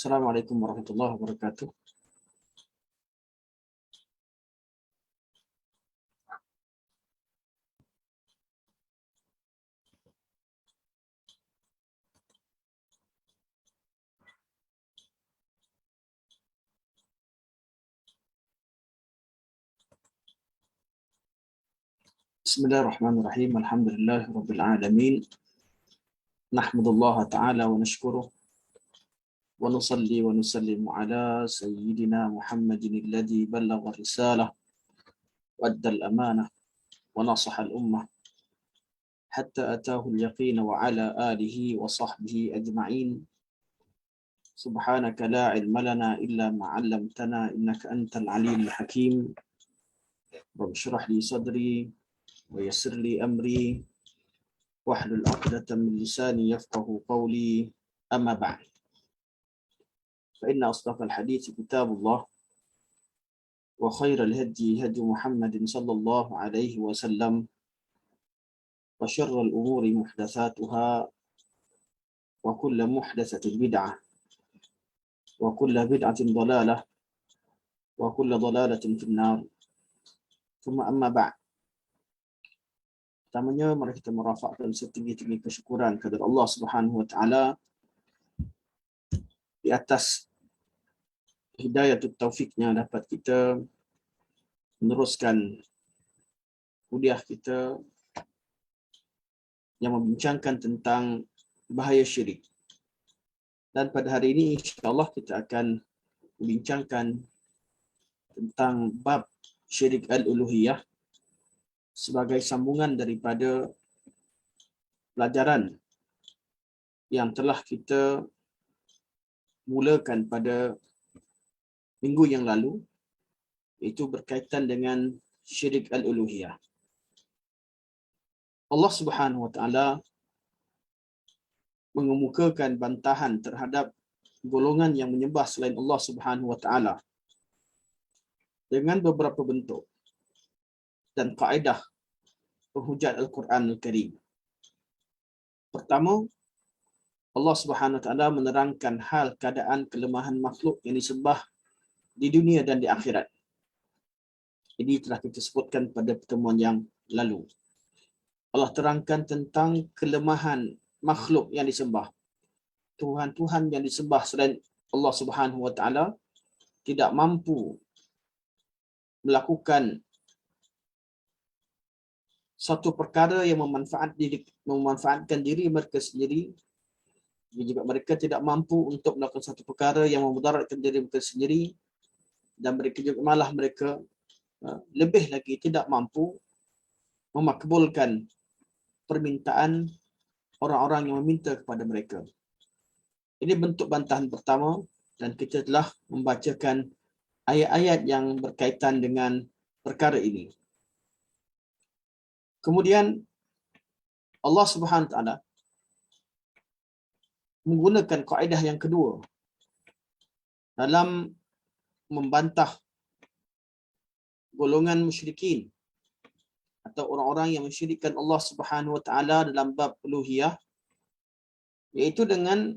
Assalamualaikum warahmatullahi wabarakatuh. Bismillahirrahmanirrahim. Alhamdulillahirabbil alamin. Nahmadullah ta'ala wa nashkuruh wa nusalli wa nusallimu ala sayyidina Muhammadin alladhi ballagha risalah wa adda al-amanah wa nasaha al-ummah hatta atahu al-yaqin wa ala alihi wa sahbihi ajma'in. Subhanaka la ilma lana illa ma 'allamtana innaka antal alimul hakim. Rabbi shrah li sadri wa yassir li amri wahlul 'uqdatam min lisani yafqahu qawli. Amma ba'd. Fa inna asdaqal hadits kitabullah wa khairal hadi hadi Muhammadin sallallahu alaihi wasallam wa syarrul umuri muhdatsatuha wa kullu muhdatsatin bid'ah wa kullu bid'atin dhalalah wa kullu dhalalatin finnar. Thumma amma ba'd. Pertamanya mari kita merafakkan setinggi-tinggi kesyukuran kepada Allah Subhanahu wa taala di atas hidayah dan taufiknya dapat kita meneruskan kuliah kita yang membincangkan tentang bahaya syirik. Dan pada hari ini insya-Allah kita akan membincangkan tentang bab syirik al-uluhiyah sebagai sambungan daripada pelajaran yang telah kita mulakan pada minggu yang lalu, iaitu berkaitan dengan syirik al-uluhiyah. Allah Subhanahu wa taala mengemukakan bantahan terhadap golongan yang menyembah selain Allah Subhanahu wa taala dengan beberapa bentuk dan kaedah penghujat Al-Quran Al-Karim. Pertama, Allah Subhanahu wa taala menerangkan hal keadaan kelemahan makhluk yang disembah di dunia dan di akhirat. Ini telah kita sebutkan pada pertemuan yang lalu. Allah terangkan tentang kelemahan makhluk yang disembah. Tuhan-tuhan yang disembah selain Allah Subhanahu wa taala tidak mampu melakukan satu perkara yang memanfaatkan diri mereka sendiri. Juga mereka tidak mampu untuk melakukan satu perkara yang memudaratkan diri mereka sendiri, dan mereka juga malah mereka lebih lagi tidak mampu memakbulkan permintaan orang-orang yang meminta kepada mereka. Ini bentuk bantahan pertama, dan kita telah membacakan ayat-ayat yang berkaitan dengan perkara ini. Kemudian Allah Subhanahu wa taala menggunakan kaedah yang kedua dalam membantah golongan musyrikin atau orang-orang yang mensyirikkan Allah Subhanahu wa taala dalam bab uluhiyah, iaitu dengan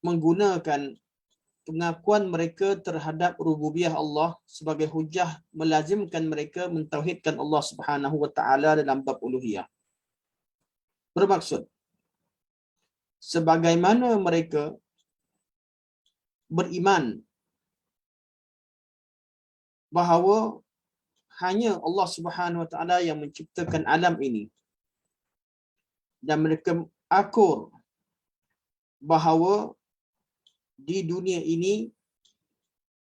menggunakan pengakuan mereka terhadap rububiyah Allah sebagai hujah melazimkan mereka mentauhidkan Allah Subhanahu wa taala dalam bab uluhiyah. Bermaksud, sebagaimana mereka beriman bahawa hanya Allah Subhanahu wa taala yang menciptakan alam ini, dan mereka akur bahawa di dunia ini,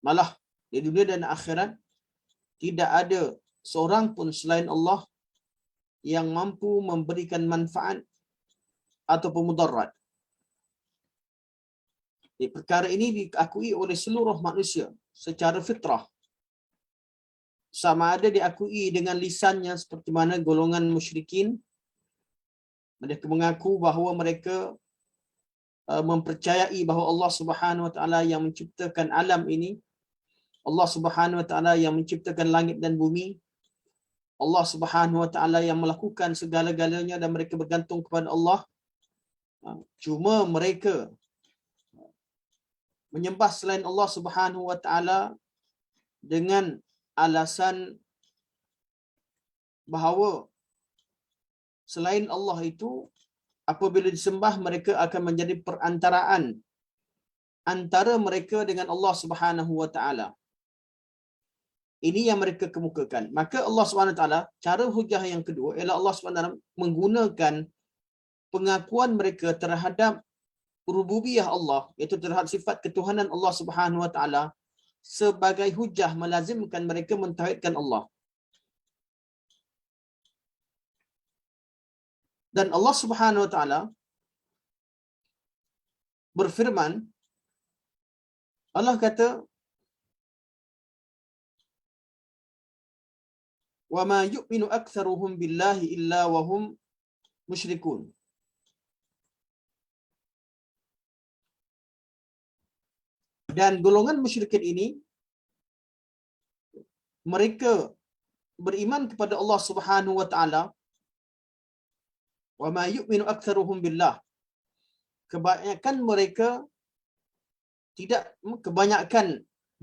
malah di dunia dan akhirat, tidak ada seorang pun selain Allah yang mampu memberikan manfaat ataupun mudarat. Perkara ini diakui oleh seluruh manusia secara fitrah. Sama ada diakui dengan lisannya seperti mana golongan musyrikin, mereka mengaku bahawa mereka mempercayai bahawa Allah Subhanahu wa taala yang menciptakan alam ini, Allah Subhanahu wa taala yang menciptakan langit dan bumi, Allah Subhanahu wa taala yang melakukan segala-galanya, dan mereka bergantung kepada Allah. Cuma mereka menyembah selain Allah Subhanahu wa taala dengan alasan bahawa selain Allah itu apabila disembah mereka akan menjadi perantaraan antara mereka dengan Allah Subhanahu wa taala. Ini yang mereka kemukakan. Maka Allah Subhanahu wa taala, cara hujah yang kedua ialah Allah Subhanahu wa taala menggunakan pengakuan mereka terhadap rububiyah Allah, iaitu terhadap sifat ketuhanan Allah Subhanahu wa taala sebagai hujah melazimkan mereka mentauhidkan Allah. Dan Allah Subhanahu wa taala berfirman, Allah kata, "Wa ma yu'minu aktsaruhum billahi illa wa hum musyrikun." Dan golongan musyrikin ini mereka beriman kepada Allah Subhanahu wa taala. Wa ma yu'minu aktsaruhum billah. Kebanyakan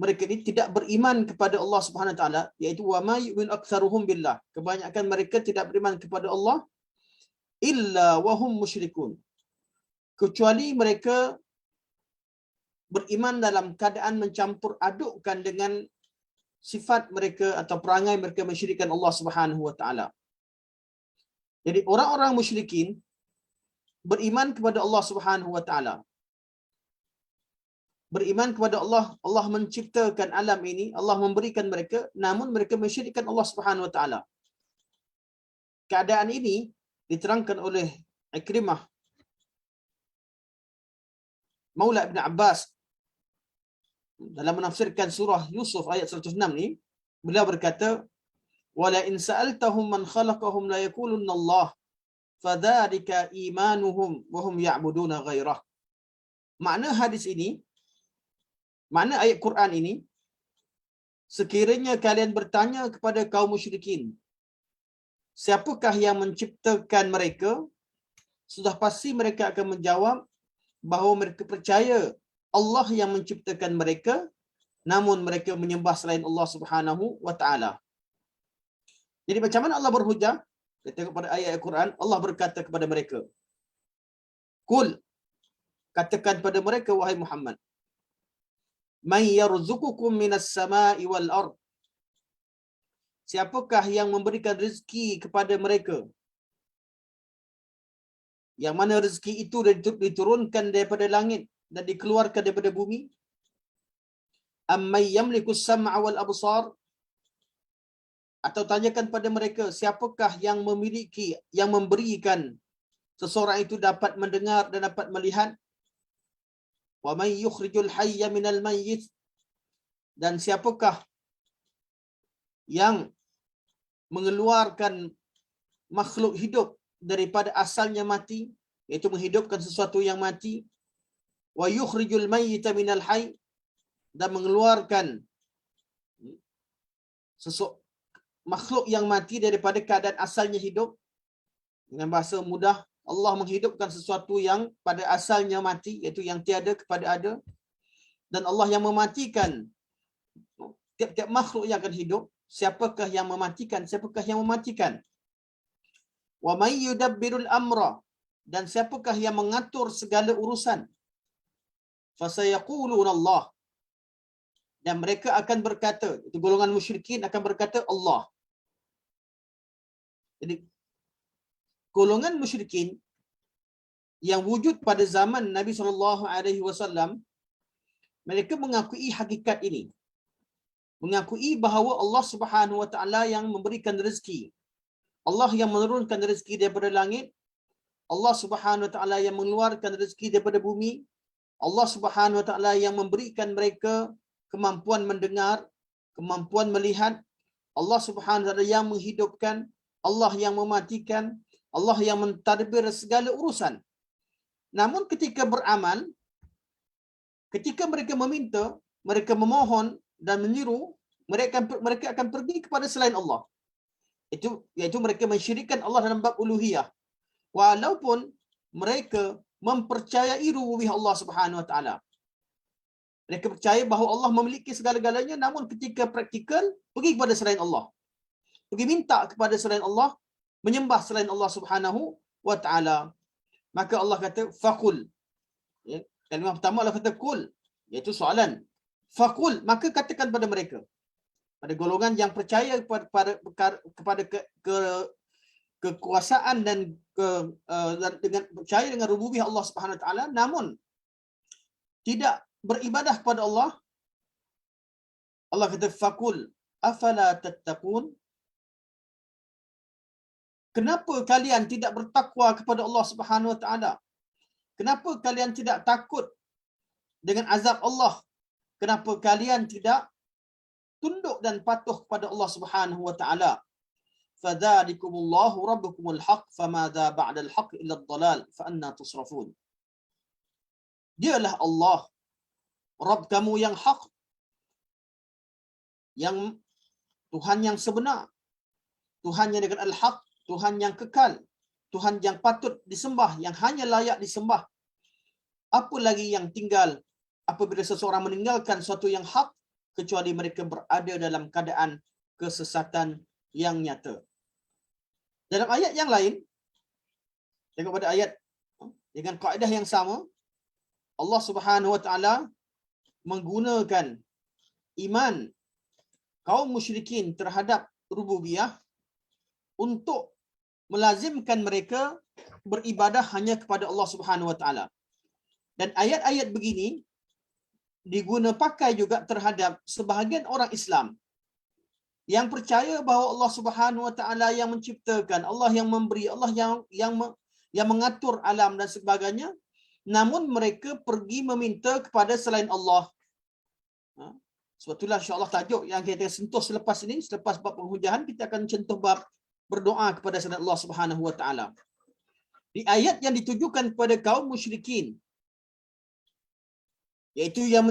mereka ini tidak beriman kepada Allah Subhanahu wa taala, iaitu wa ma yu'minu aktsaruhum billah. Kebanyakan mereka tidak beriman kepada Allah illa wa hum musyrikun. Kecuali mereka beriman dalam keadaan mencampur adukkan dengan sifat mereka atau perangai mereka mensyirikkan Allah Subhanahu wa taala. Jadi orang-orang musyrikin beriman kepada Allah Subhanahu wa taala. Beriman kepada Allah, Allah menciptakan alam ini, Allah memberikan mereka, namun mereka mensyirikkan Allah Subhanahu wa taala. Keadaan ini diterangkan oleh Ikrimah Maula Ibn Abbas dalam menafsirkan surah Yusuf ayat 106 ni. Beliau berkata, "Wala in sa'altahum man khalaqahum la yaqulunna Allah, fadzalika imanuhum wa hum ya'buduna ghairah." Makna hadis ini, makna ayat Quran ini, sekiranya kalian bertanya kepada kaum musyrikin, siapakah yang menciptakan mereka? Sudah pasti mereka akan menjawab bahawa mereka percaya Allah yang menciptakan mereka, namun mereka menyembah selain Allah Subhanahu wa taala. Jadi macam mana Allah berhujah? Kita tengok pada ayat Al-Quran, Allah berkata kepada mereka, "Qul," katakan pada mereka wahai Muhammad, "Man yarzuqukum minas sama'i wal ard." Siapakah yang memberikan rezeki kepada mereka? Yang mana rezeki itu diturunkan daripada langit dan dikeluarkan daripada bumi? Amman yamliku as-sam'a wal absar? Atau tanyakan pada mereka, siapakah yang memiliki, yang memberikan seseorang itu dapat mendengar dan dapat melihat? Wa man yukhrijul hayya minal mayyit? Dan siapakah yang mengeluarkan makhluk hidup daripada asalnya mati, iaitu menghidupkan sesuatu yang mati? Wa yukhrijul mayyita minal hayy? Dan mengeluarkan makhluk yang mati daripada keadaan asalnya hidup. Dengan bahasa mudah, Allah menghidupkan sesuatu yang pada asalnya mati, iaitu yang tiada kepada ada. Dan Allah yang mematikan tiap-tiap makhluk yang akan hidup. Siapakah yang mematikan? Siapakah yang mematikan? Wa may yudabbirul amra? Dan siapakah yang mengatur segala urusan? Fasayaquluna Allah. Dan mereka akan berkata, itu golongan musyrikin akan berkata Allah. Jadi golongan musyrikin yang wujud pada zaman Nabi SAW, mereka mengakui hakikat ini. Mengakui bahawa Allah Subhanahu wa taala yang memberikan rezeki. Allah yang menurunkan rezeki daripada langit. Allah Subhanahu wa taala yang mengeluarkan rezeki daripada bumi. Allah Subhanahu wa taala yang memberikan mereka kemampuan mendengar, kemampuan melihat. Allah Subhanahu wa taala yang menghidupkan, Allah yang mematikan, Allah yang mentadbir segala urusan. Namun ketika beramal, ketika mereka meminta, mereka memohon dan menyeru, mereka akan pergi kepada selain Allah. Iaitu mereka mensyirikkan Allah dalam bab uluhiyah. Walaupun mereka mempercayai rububiyah Allah Subhanahu wa taala. Mereka percaya bahawa Allah memiliki segala-galanya, namun ketika praktikal, pergi kepada selain Allah. Pergi minta kepada selain Allah, menyembah selain Allah Subhanahu wa ta'ala. Maka Allah kata, faqul. Ya, kalimah pertama Allah kata kul, iaitu soalan. Faqul, maka katakan pada mereka, pada golongan yang percaya kepada kekuasaan dan dengan percaya dengan rububiyah Allah Subhanahu wa taala, namun tidak beribadah kepada Allah. Allah kata faqul afala tattaqun, kenapa kalian tidak bertakwa kepada Allah Subhanahu wa taala? Kenapa kalian tidak takut dengan azab Allah? Kenapa kalian tidak tunduk dan patuh kepada Allah Subhanahu wa taala? Fadzalikumullahu rabbukumul haq famadza ba'dal haqq illa ad-dhalal fa anna tusrafun. Dialah Allah Rabb kamu yang hak, yang Tuhan yang sebenar, Tuhan yang dengan al-haq, Tuhan yang kekal, Tuhan yang patut disembah, yang hanya layak disembah. Apa lagi yang tinggal apabila seseorang meninggalkan sesuatu yang hak, kecuali mereka berada dalam keadaan kesesatan yang nyata. Dalam ayat yang lain, tengok pada ayat dengan kaedah yang sama, Allah Subhanahu wa taala menggunakan iman kaum musyrikin terhadap rububiyah untuk melazimkan mereka beribadah hanya kepada Allah Subhanahu wa taala. Dan ayat-ayat begini diguna pakai juga terhadap sebahagian orang Islam yang percaya bahawa Allah Subhanahu wa taala yang menciptakan, Allah yang memberi, Allah yang mengatur alam dan sebagainya, namun mereka pergi meminta kepada selain Allah. Sebab itulah insya-Allah tajuk yang kita sentuh selepas ini, selepas bab penghujahan, kita akan sentuh bab berdoa kepada selain Allah Subhanahu wa taala. Di ayat yang ditujukan kepada kaum musyrikin, iaitu yang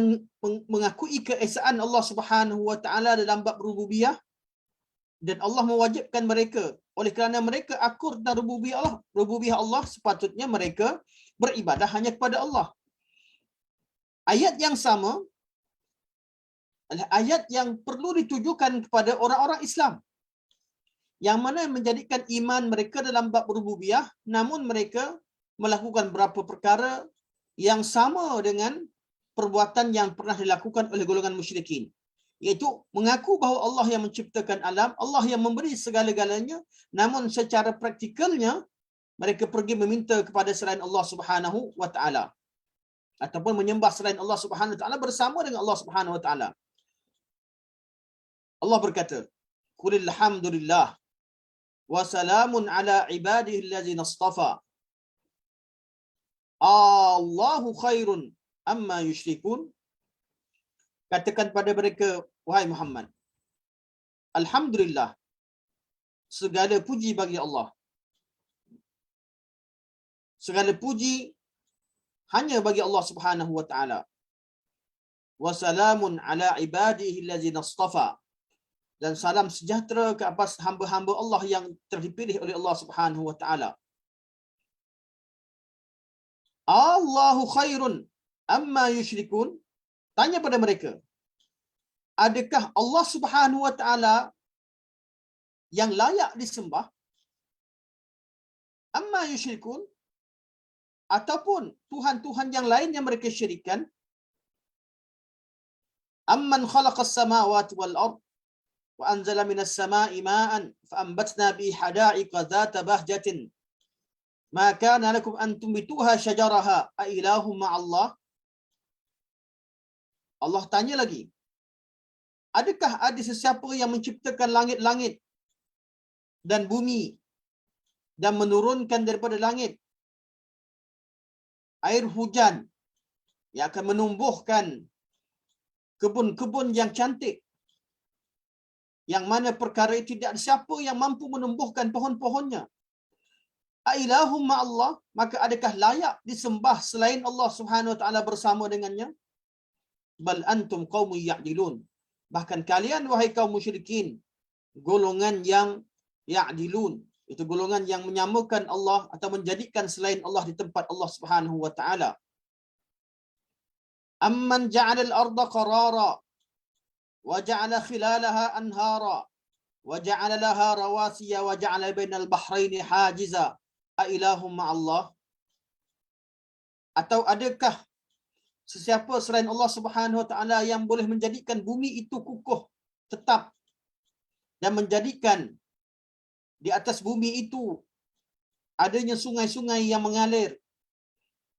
mengakui keesaan Allah Subhanahu wa taala dalam bab rububiyah, dan Allah mewajibkan mereka, oleh kerana mereka akur tentang rububiyah Allah, sepatutnya mereka beribadah hanya kepada Allah. Ayat yang sama adalah ayat yang perlu ditujukan kepada orang-orang Islam yang mana menjadikan iman mereka dalam bab rububiyah, namun mereka melakukan beberapa perkara yang sama dengan perbuatan yang pernah dilakukan oleh golongan musyrikin, iaitu mengaku bahawa Allah yang menciptakan alam, Allah yang memberi segala-galanya, namun secara praktikalnya mereka pergi meminta kepada selain Allah Subhanahu wa taala, ataupun menyembah selain Allah Subhanahu wa taala bersama dengan Allah Subhanahu wa taala. Allah berkata, qulil hamdulillah wa salamun ala ibadihi allazina istafa, Allahu khairun amma yusyrikun. Katakan pada mereka, wahai Muhammad, alhamdulillah, segala puji bagi Allah. Segala puji hanya bagi Allah Subhanahu wa taala. Wa salamun ala ibadihi allazina istafa, dan salam sejahtera ke atas hamba-hamba Allah yang terpilih oleh Allah Subhanahu wa taala. Allahu khairun amma yusyrikun. Tanya pada mereka, adakah Allah Subhanahu wa taala yang layak disembah? Amma yusyrikun, ataupun tuhan-tuhan yang lain yang mereka syirikkan? Amman khalaqas samawati wal ard wa anzala minas samaa'i ma'an fa anbatna bihi hada'iqa dhata bahjatin ma kana lakum an tumbituha syajaraha a ilahum ma'allah. Allah tanya lagi, adakah ada sesiapa yang menciptakan langit-langit dan bumi dan menurunkan daripada langit air hujan yang akan menumbuhkan kebun-kebun yang cantik, yang mana perkara itu tidak ada siapa yang mampu menumbuhkan pohon-pohonnya? Ailahum ma'allah, maka adakah layak disembah selain Allah Subhanahu wa taala bersama dengannya? Bal antum qaumun ya'dilun, bahkan kalian wahai kaum musyrikin golongan yang ya'dilun, itu golongan yang menyamakan Allah atau menjadikan selain Allah di tempat Allah Subhanahu wa taala. Amman ja'ala al-arda qarara wa ja'ala khilalaha anhara wa ja'ala laha rawasiya wa ja'ala bainal bahraini hajiza a ilahum ma'allah. Atau adakah sesiapa selain Allah Subhanahu wa taala yang boleh menjadikan bumi itu kukuh tetap dan menjadikan di atas bumi itu adanya sungai-sungai yang mengalir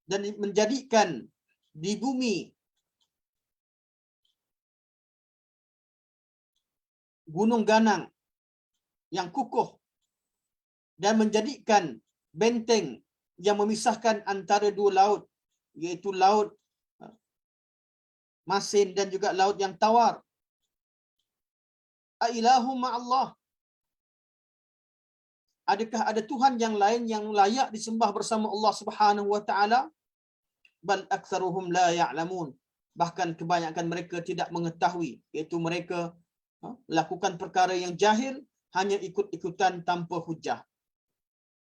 dan menjadikan di bumi gunung ganang yang kukuh dan menjadikan benteng yang memisahkan antara dua laut, iaitu laut Masin dan juga laut yang tawar. Ailahu ma'allah. Adakah ada Tuhan yang lain yang layak disembah bersama Allah Subhanahu wa taala? Bal aktsaruhum la ya'lamun. Bahkan kebanyakan mereka tidak mengetahui, iaitu mereka lakukan perkara yang jahil, hanya ikut-ikutan tanpa hujah.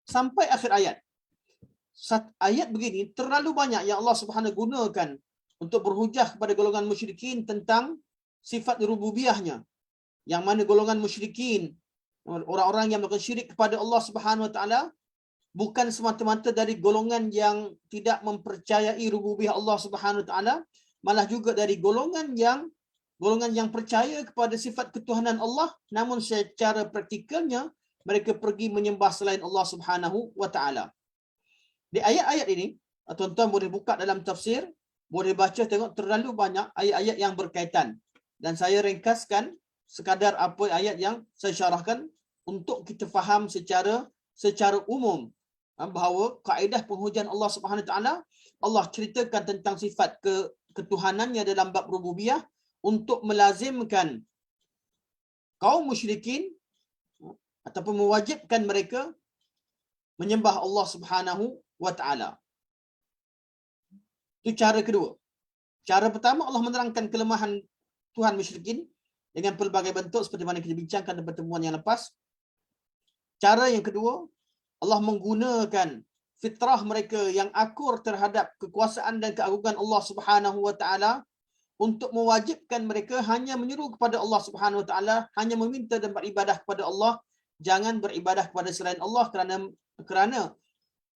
Sampai akhir ayat. Ayat begini terlalu banyak yang Allah Subhanahu gunakan untuk berhujah kepada golongan musyrikin tentang sifat rububiyahnya. Yang mana golongan musyrikin, orang-orang yang melakukan syirik kepada Allah Subhanahu wa taala, bukan semata-mata dari golongan yang tidak mempercayai rububiyah Allah Subhanahu wa taala, malah juga dari golongan yang percaya kepada sifat ketuhanan Allah, namun secara praktikalnya mereka pergi menyembah selain Allah Subhanahu wa taala. Di ayat-ayat ini, tuan-tuan boleh buka dalam tafsir, boleh baca, tengok terlalu banyak ayat-ayat yang berkaitan. Dan saya ringkaskan sekadar apa ayat yang saya syarahkan untuk kita faham secara umum bahawa kaedah penghujaan Allah Subhanahu Wa Taala, Allah ceritakan tentang sifat ketuhanannya dalam bab rububiyah untuk melazimkan kaum musyrikin ataupun mewajibkan mereka menyembah Allah Subhanahu Wa Taala. Itu cara kedua. Cara pertama, Allah menerangkan kelemahan Tuhan musyrikin dengan pelbagai bentuk seperti mana kita bincangkan dalam pertemuan yang lepas. Cara yang kedua, Allah menggunakan fitrah mereka yang akur terhadap kekuasaan dan keagungan Allah Subhanahu wa taala untuk mewajibkan mereka hanya menyeru kepada Allah Subhanahu wa taala, hanya meminta dan beribadah kepada Allah, jangan beribadah kepada selain Allah kerana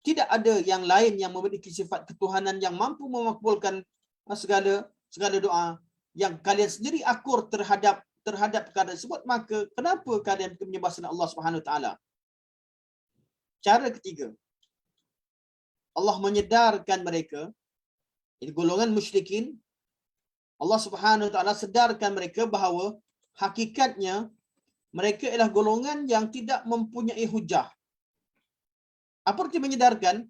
tidak ada yang lain yang memiliki sifat ketuhanan yang mampu memakbulkan segala doa. Yang kalian sendiri akur terhadap perkara tersebut, maka kenapa kalian menyembah selain Allah Subhanahu wa taala? Cara ketiga, Allah menyedarkan mereka, ini golongan musyrikin, Allah Subhanahu wa taala sedarkan mereka bahawa hakikatnya mereka ialah golongan yang tidak mempunyai hujah. Apa arti menyedarkan?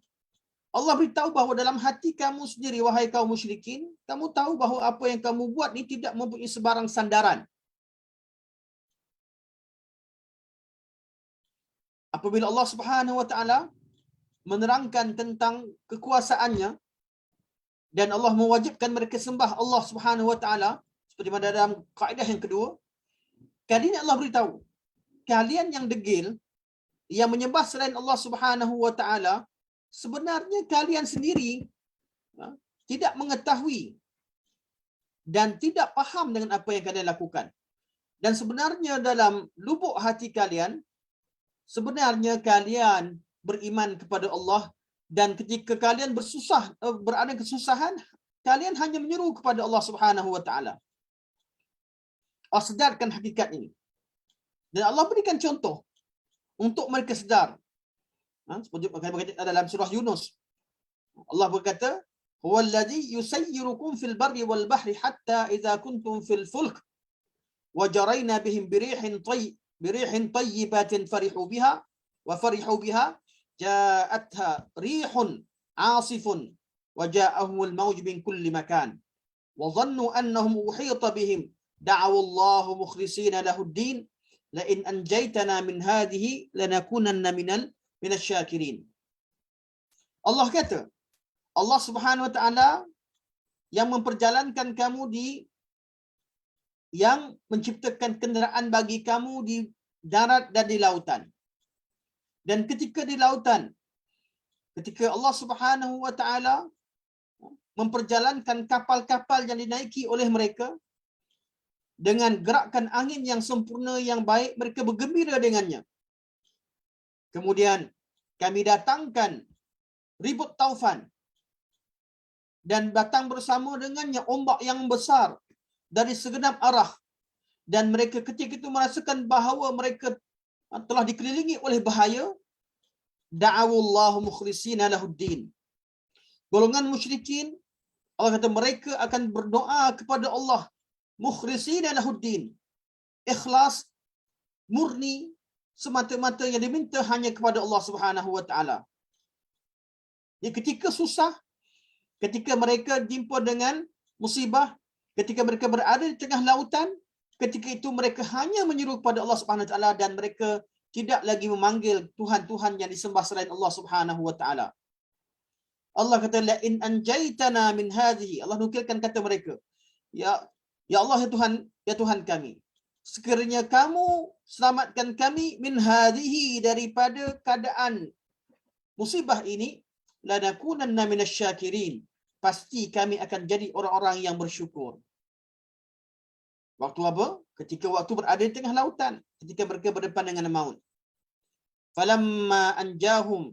Allah beritahu bahawa dalam hati kamu sendiri, wahai kaum musyrikin, kamu tahu bahawa apa yang kamu buat ni tidak mempunyai sebarang sandaran. Apabila Allah Subhanahu wa taala menerangkan tentang kekuasaannya dan Allah mewajibkan mereka sembah Allah Subhanahu wa taala seperti mana dalam kaedah yang kedua, kali ini Allah beritahu, kalian yang degil yang menyembah selain Allah Subhanahu wa taala, sebenarnya kalian sendiri tidak mengetahui dan tidak faham dengan apa yang kalian lakukan. Dan sebenarnya dalam lubuk hati kalian, sebenarnya kalian beriman kepada Allah, dan ketika kalian berada kesusahan, kalian hanya menyeru kepada Allah Subhanahu wa taala. Allah sedarkan hakikat ini. Dan Allah berikan contoh untuk mereka sedar. Seperti dalam surah Yunus, Allah berkata, "Huwallazi yusayyirukum fil barri wal bahri hatta idza kuntum fil fulk wa jarayna bihim birihin tayyibatin farihu biha ja'atha rihun 'asifun wa ja'ahumul mawj min kulli makan wa dhannu annahum uhita bihim da'aw Allah mukhlishina lahu ad-din la in anjaytana min hadhihi lanakunanna minasy syakirin." Allah kata, Allah Subhanahu wa taala yang memperjalankan kamu yang menciptakan kenderaan bagi kamu di darat dan di lautan. Dan ketika di lautan, ketika Allah Subhanahu wa taala memperjalankan kapal-kapal yang dinaiki oleh mereka dengan gerakan angin yang sempurna yang baik, mereka bergembira dengannya. Kemudian kami datangkan ribut taufan dan datang bersama dengannya ombak yang besar dari segenap arah, dan mereka ketika itu merasakan bahawa mereka telah dikelilingi oleh bahaya. Da'awullahu mukhlishina lahuddin. Golongan musyrikin, Allah kata mereka akan berdoa kepada Allah mukhlishina lahuddin, ikhlas, murni, semata-mata yang diminta hanya kepada Allah Subhanahu wa taala. Jadi ketika susah, ketika mereka jumpa dengan musibah, ketika mereka berada di tengah lautan, ketika itu mereka hanya menyeru kepada Allah Subhanahu wa taala dan mereka tidak lagi memanggil Tuhan-Tuhan yang disembah selain Allah Subhanahu wa taala. Allah kata la in anjaytana min hadhihi, Allah nukilkan kata mereka, ya Allah, ya Tuhan kami, sekiranya kamu selamatkan kami min hadhihi, daripada keadaan musibah ini, lanakunanna minasyakirin, pasti kami akan jadi orang-orang yang bersyukur. Waktu apa? Ketika waktu berada di tengah lautan, ketika mereka berdepan dengan maut. Falamma anjahum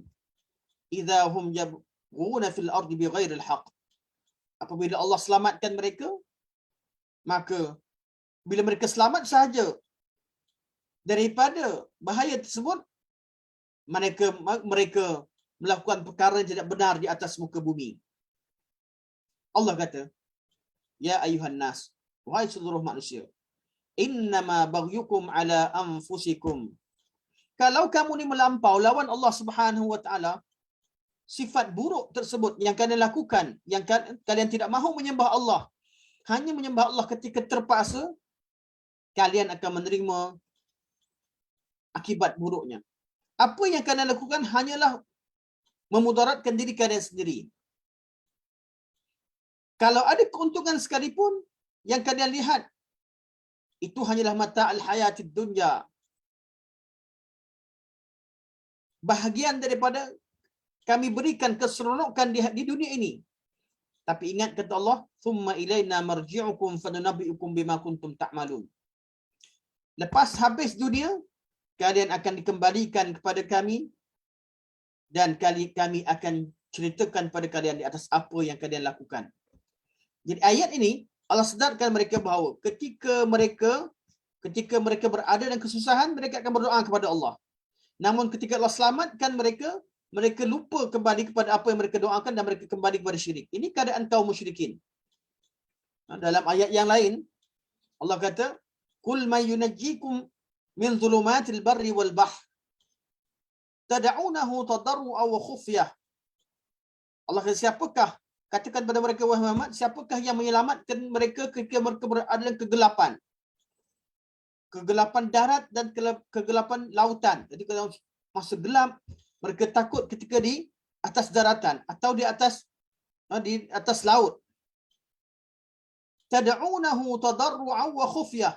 idza hum yabghuna fil ardi bighairil haqq. Apabila Allah selamatkan mereka, maka bila mereka selamat sahaja daripada bahaya tersebut, mereka melakukan perkara yang tidak benar di atas muka bumi. Allah kata, ya ayuhan nas, wahai seluruh manusia, innama baghyukum ala anfusikum. Kalau kamu ni melampau lawan Allah Subhanahu wa taala, sifat buruk tersebut yang kalian lakukan, yang kalian tidak mahu menyembah Allah, hanya menyembah Allah ketika terpaksa, kalian akan menerima akibat buruknya. Apa yang kalian lakukan hanyalah memudaratkan diri kalian sendiri. Kalau ada keuntungan sekalipun yang kalian lihat, itu hanyalah mata al-hayatid dunya, bahagian daripada kami berikan keseronokan di dunia ini. Tapi ingat kata Allah, thumma ilaina marji'ukum fanunabbi'ukum bima kuntum ta'malun. Lepas habis dunia, kalian akan dikembalikan kepada kami dan kami akan ceritakan pada kalian di atas apa yang kalian lakukan. Jadi ayat ini Allah sedarkan mereka bahawa ketika mereka berada dalam kesusahan, mereka akan berdoa kepada Allah. Namun ketika Allah selamatkan mereka, mereka lupa kembali kepada apa yang mereka doakan dan mereka kembali kepada syirik. Ini keadaan kaum musyrikin. Dalam ayat yang lain, Allah kata, "Qul may yunajjikum min dhulumatil barri wal bahr, tad'unahu tadarru'an wa khufyah." Allah kata, siapakah, katakan kepada mereka, wahai Muhammad, siapakah yang menyelamatkan mereka ketika mereka berada dalam kegelapan? Kegelapan darat dan kegelapan lautan. Jadi kalau masa gelap, mereka takut ketika di atas daratan atau di atas laut. Tad'unahu tadarru'an wa khufyah.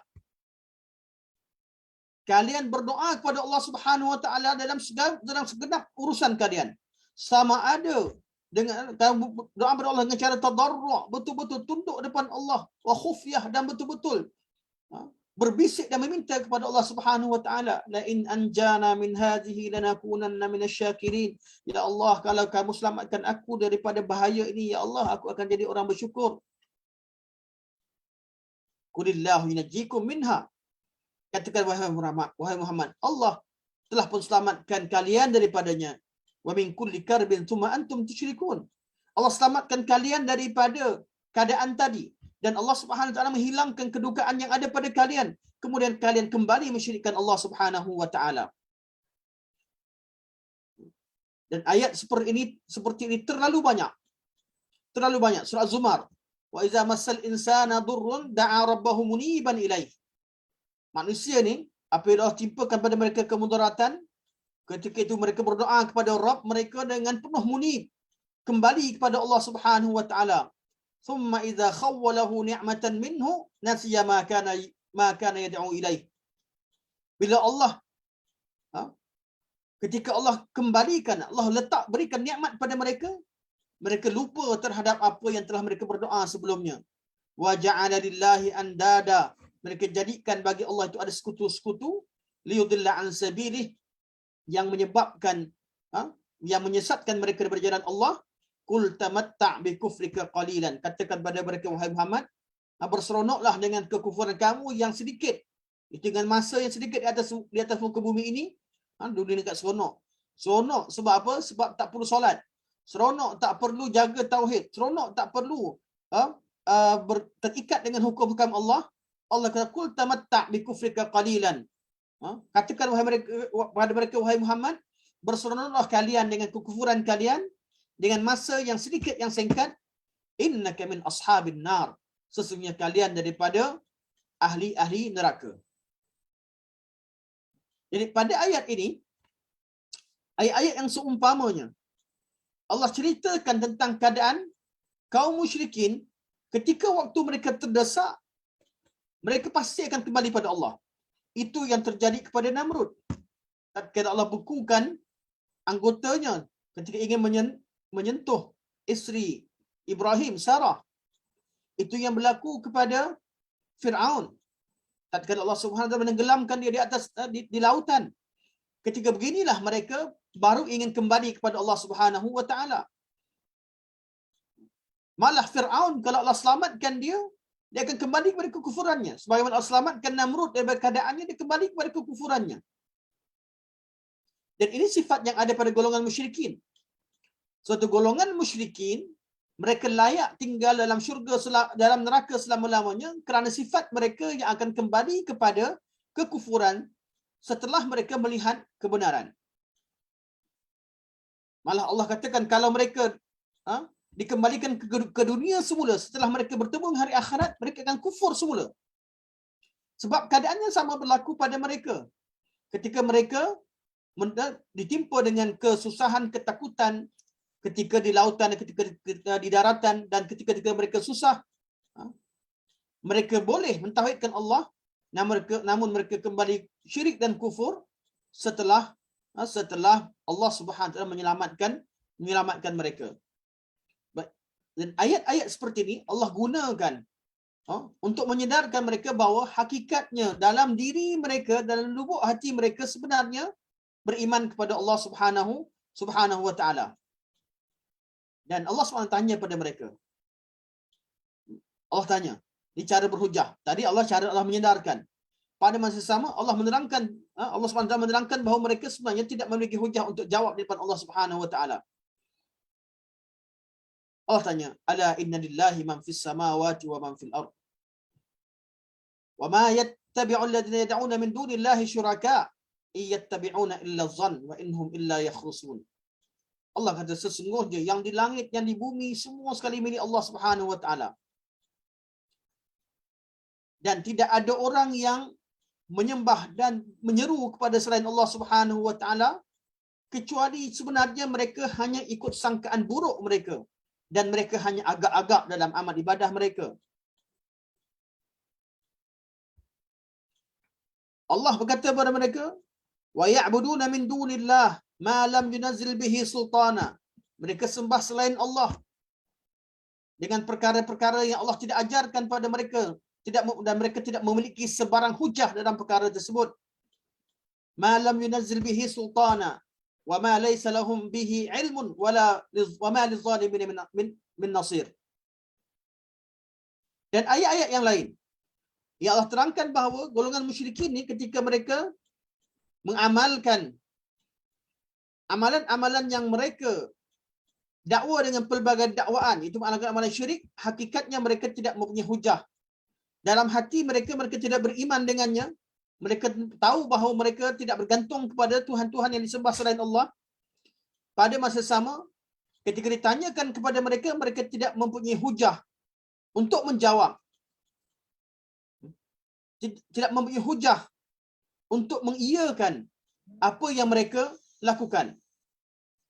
Kalian berdoa kepada Allah Subhanahu wa taala dalam segenap urusan kalian. Sama ada dengan doa kepada Allah dengan cara tadarru', betul-betul tunduk depan Allah, wa khufyah, dan betul-betul berbisik dan meminta kepada Allah Subhanahu wa taala, la in anjana min hadhihi lanakunanna minasyakirin. Ya Allah, kalau kamu selamatkan aku daripada bahaya ini, ya Allah, aku akan jadi orang bersyukur. Qulillahu yunajjikum minha. Katakan wahai Muhammad, Allah telah pun selamatkan kalian daripadanya. Wa min kulli karbin thumma antum tusyrikun. Allah selamatkan kalian daripada keadaan tadi, dan Allah Subhanahu wa taala menghilangkan kedukaan yang ada pada kalian, kemudian kalian kembali mensyirikkan Allah Subhanahu wa taala. Dan ayat seperti ini terlalu banyak. Surah Az-Zumar, wa iza massal insana durrun da'a rabbahu muniban ilaih. Manusia ni apabila Allah timpakan pada mereka kemudaratan, ketika itu mereka berdoa kepada Rabb mereka dengan penuh munib, kembali kepada Allah Subhanahu wa taala. Thumma idza khawwalahu ni'matan minhu nasiya ma kana yad'u ilaih. Bila Allah ketika Allah kembalikan, Allah berikan nikmat pada mereka, mereka lupa terhadap apa yang telah mereka berdoa sebelumnya. Wa ja'ala lillahi andada, mereka jadikan bagi Allah itu ada sekutu-sekutu, liyudilla an sabilih, yang menyebabkan yang menyesatkan mereka daripada jalan Allah. Qul tamatta' bi kufrika qalilan, katakan pada mereka wahai Muhammad, berseronoklah dengan kekufuran kamu yang sedikit. Itu dengan masa yang sedikit di atas muka bumi ini. Dunia dekat seronok. Seronok sebab apa? Sebab tak perlu solat. Seronok tak perlu jaga tauhid. Seronok tak perlu terikat dengan hukum-hukum Allah. Allah kata qul tamatta' bi kufrika qalilan. Katakan pada mereka wahai Muhammad, berseronoklah kalian dengan kekufuran kalian dengan masa yang sedikit yang singkat. Innaka min ashabin nar, sesungguhnya kalian daripada ahli-ahli neraka. Jadi pada ayat ini, ayat-ayat yang seumpamanya, Allah ceritakan tentang keadaan kaum musyrikin ketika waktu mereka terdesak, mereka pasti akan kembali pada Allah. Itu yang terjadi kepada Namrud. Tatkala Allah bekukan anggotanya ketika ingin menyentuh isteri Ibrahim, Sarah. Itu yang berlaku kepada Fir'aun. Tatkala Allah Subhanahu wa taala menenggelamkan dia di atas di lautan. Ketika beginilah mereka baru ingin kembali kepada Allah Subhanahu wa taala. Malah Fir'aun kalau Allah selamatkan dia akan kembali kepada kekufurannya. Sebagaimana Allah selamatkan Namrud daripada keadaannya, dia kembali kepada kekufurannya. Dan ini sifat yang ada pada golongan musyrikin. Suatu golongan musyrikin, mereka layak tinggal dalam syurga, dalam neraka selama-lamanya kerana sifat mereka yang akan kembali kepada kekufuran setelah mereka melihat kebenaran. Malah Allah katakan kalau mereka dikembalikan ke dunia semula setelah mereka bertemu hari akhirat, mereka akan kufur semula. Sebab keadaannya sama berlaku pada mereka. Ketika mereka ditimpa dengan kesusahan, ketakutan, ketika di lautan, ketika di daratan, dan ketika mereka susah, mereka boleh mentauhidkan Allah, namun mereka kembali syirik dan kufur setelah Allah Subhanahu wa taala menyelamatkan mereka. Dan ayat-ayat seperti ini Allah gunakan untuk menyedarkan mereka bahawa hakikatnya dalam diri mereka, dalam lubuk hati mereka sebenarnya beriman kepada Allah Subhanahu wa taala. Dan Allah SWT tanya pada mereka. Allah tanya, ini cara berhujah. Tadi cara Allah menyedarkan. Pada masa sama Allah menerangkan, Allah SWT menerangkan bahawa mereka sebenarnya tidak memiliki hujah untuk jawab di depan Allah Subhanahu wa taala. Allah tanya, ala inna lillahi man fis samawati wa man fil ard. Wa ma yattabi'u alladhina yad'una min dunillahi syuraka iyattabi'una illa dhann wa innahum illa yakhrusun. Allah kata sesungguhnya yang di langit, yang di bumi, semua sekali milik Allah Subhanahu wa taala. Dan tidak ada orang yang menyembah dan menyeru kepada selain Allah Subhanahu wa taala kecuali sebenarnya mereka hanya ikut sangkaan buruk mereka dan mereka hanya agak-agak dalam amal ibadah mereka. Allah berkata kepada mereka, wa ya'buduna min dunillah ma lam yunazzil bihi sultana. Mereka sembah selain Allah dengan perkara-perkara yang Allah tidak ajarkan pada mereka, dan mereka tidak memiliki sebarang hujah dalam perkara tersebut. Ma lam yunazzil bihi sultana wa ma laysa lahum bihi ilmun wa ma lizalimin min nasir. Dan ayat-ayat yang lain yang Allah terangkan bahawa golongan musyrikin ini ketika mereka mengamalkan amalan-amalan yang mereka dakwa dengan pelbagai dakwaan, itu amalan syirik, hakikatnya mereka tidak mempunyai hujah. Dalam hati mereka tidak beriman dengannya. Mereka tahu bahawa mereka tidak bergantung kepada Tuhan-Tuhan yang disembah selain Allah. Pada masa sama, ketika ditanyakan kepada mereka, mereka tidak mempunyai hujah untuk menjawab. Tidak mempunyai hujah untuk mengiyakan apa yang mereka lakukan.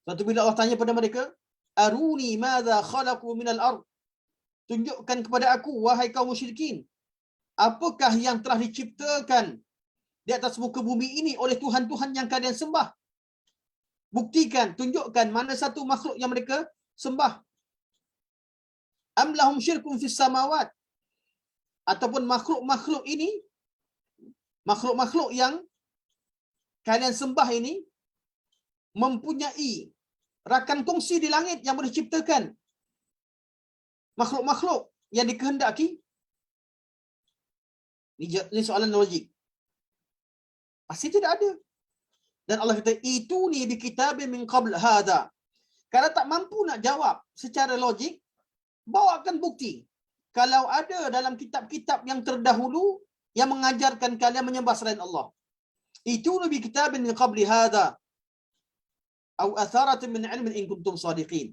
Suatu bila Allah tanya pada mereka, aruni madza khalaqu minal ard. Tunjukkan kepada aku, wahai kaum musyrikin, apakah yang telah diciptakan di atas muka bumi ini oleh Tuhan-Tuhan yang kalian sembah. Buktikan, tunjukkan mana satu makhluk yang mereka sembah Am lahum syirkun fis samawat, ataupun makhluk-makhluk ini, makhluk-makhluk yang kalian sembah ini mempunyai rakan kongsi di langit yang boleh ciptakan makhluk-makhluk yang dikehendaki. Ini soalan logik. Pasti tidak ada. Dan Allah kata, itu ni di kitab min qabl hadha. Kalau tak mampu nak jawab secara logik, bawakan bukti. Kalau ada dalam kitab-kitab yang terdahulu yang mengajarkan kalian menyembah selain Allah. Itu bi kitabin min qabli hadha au atharatin min ilmin in kuntum sadiqin.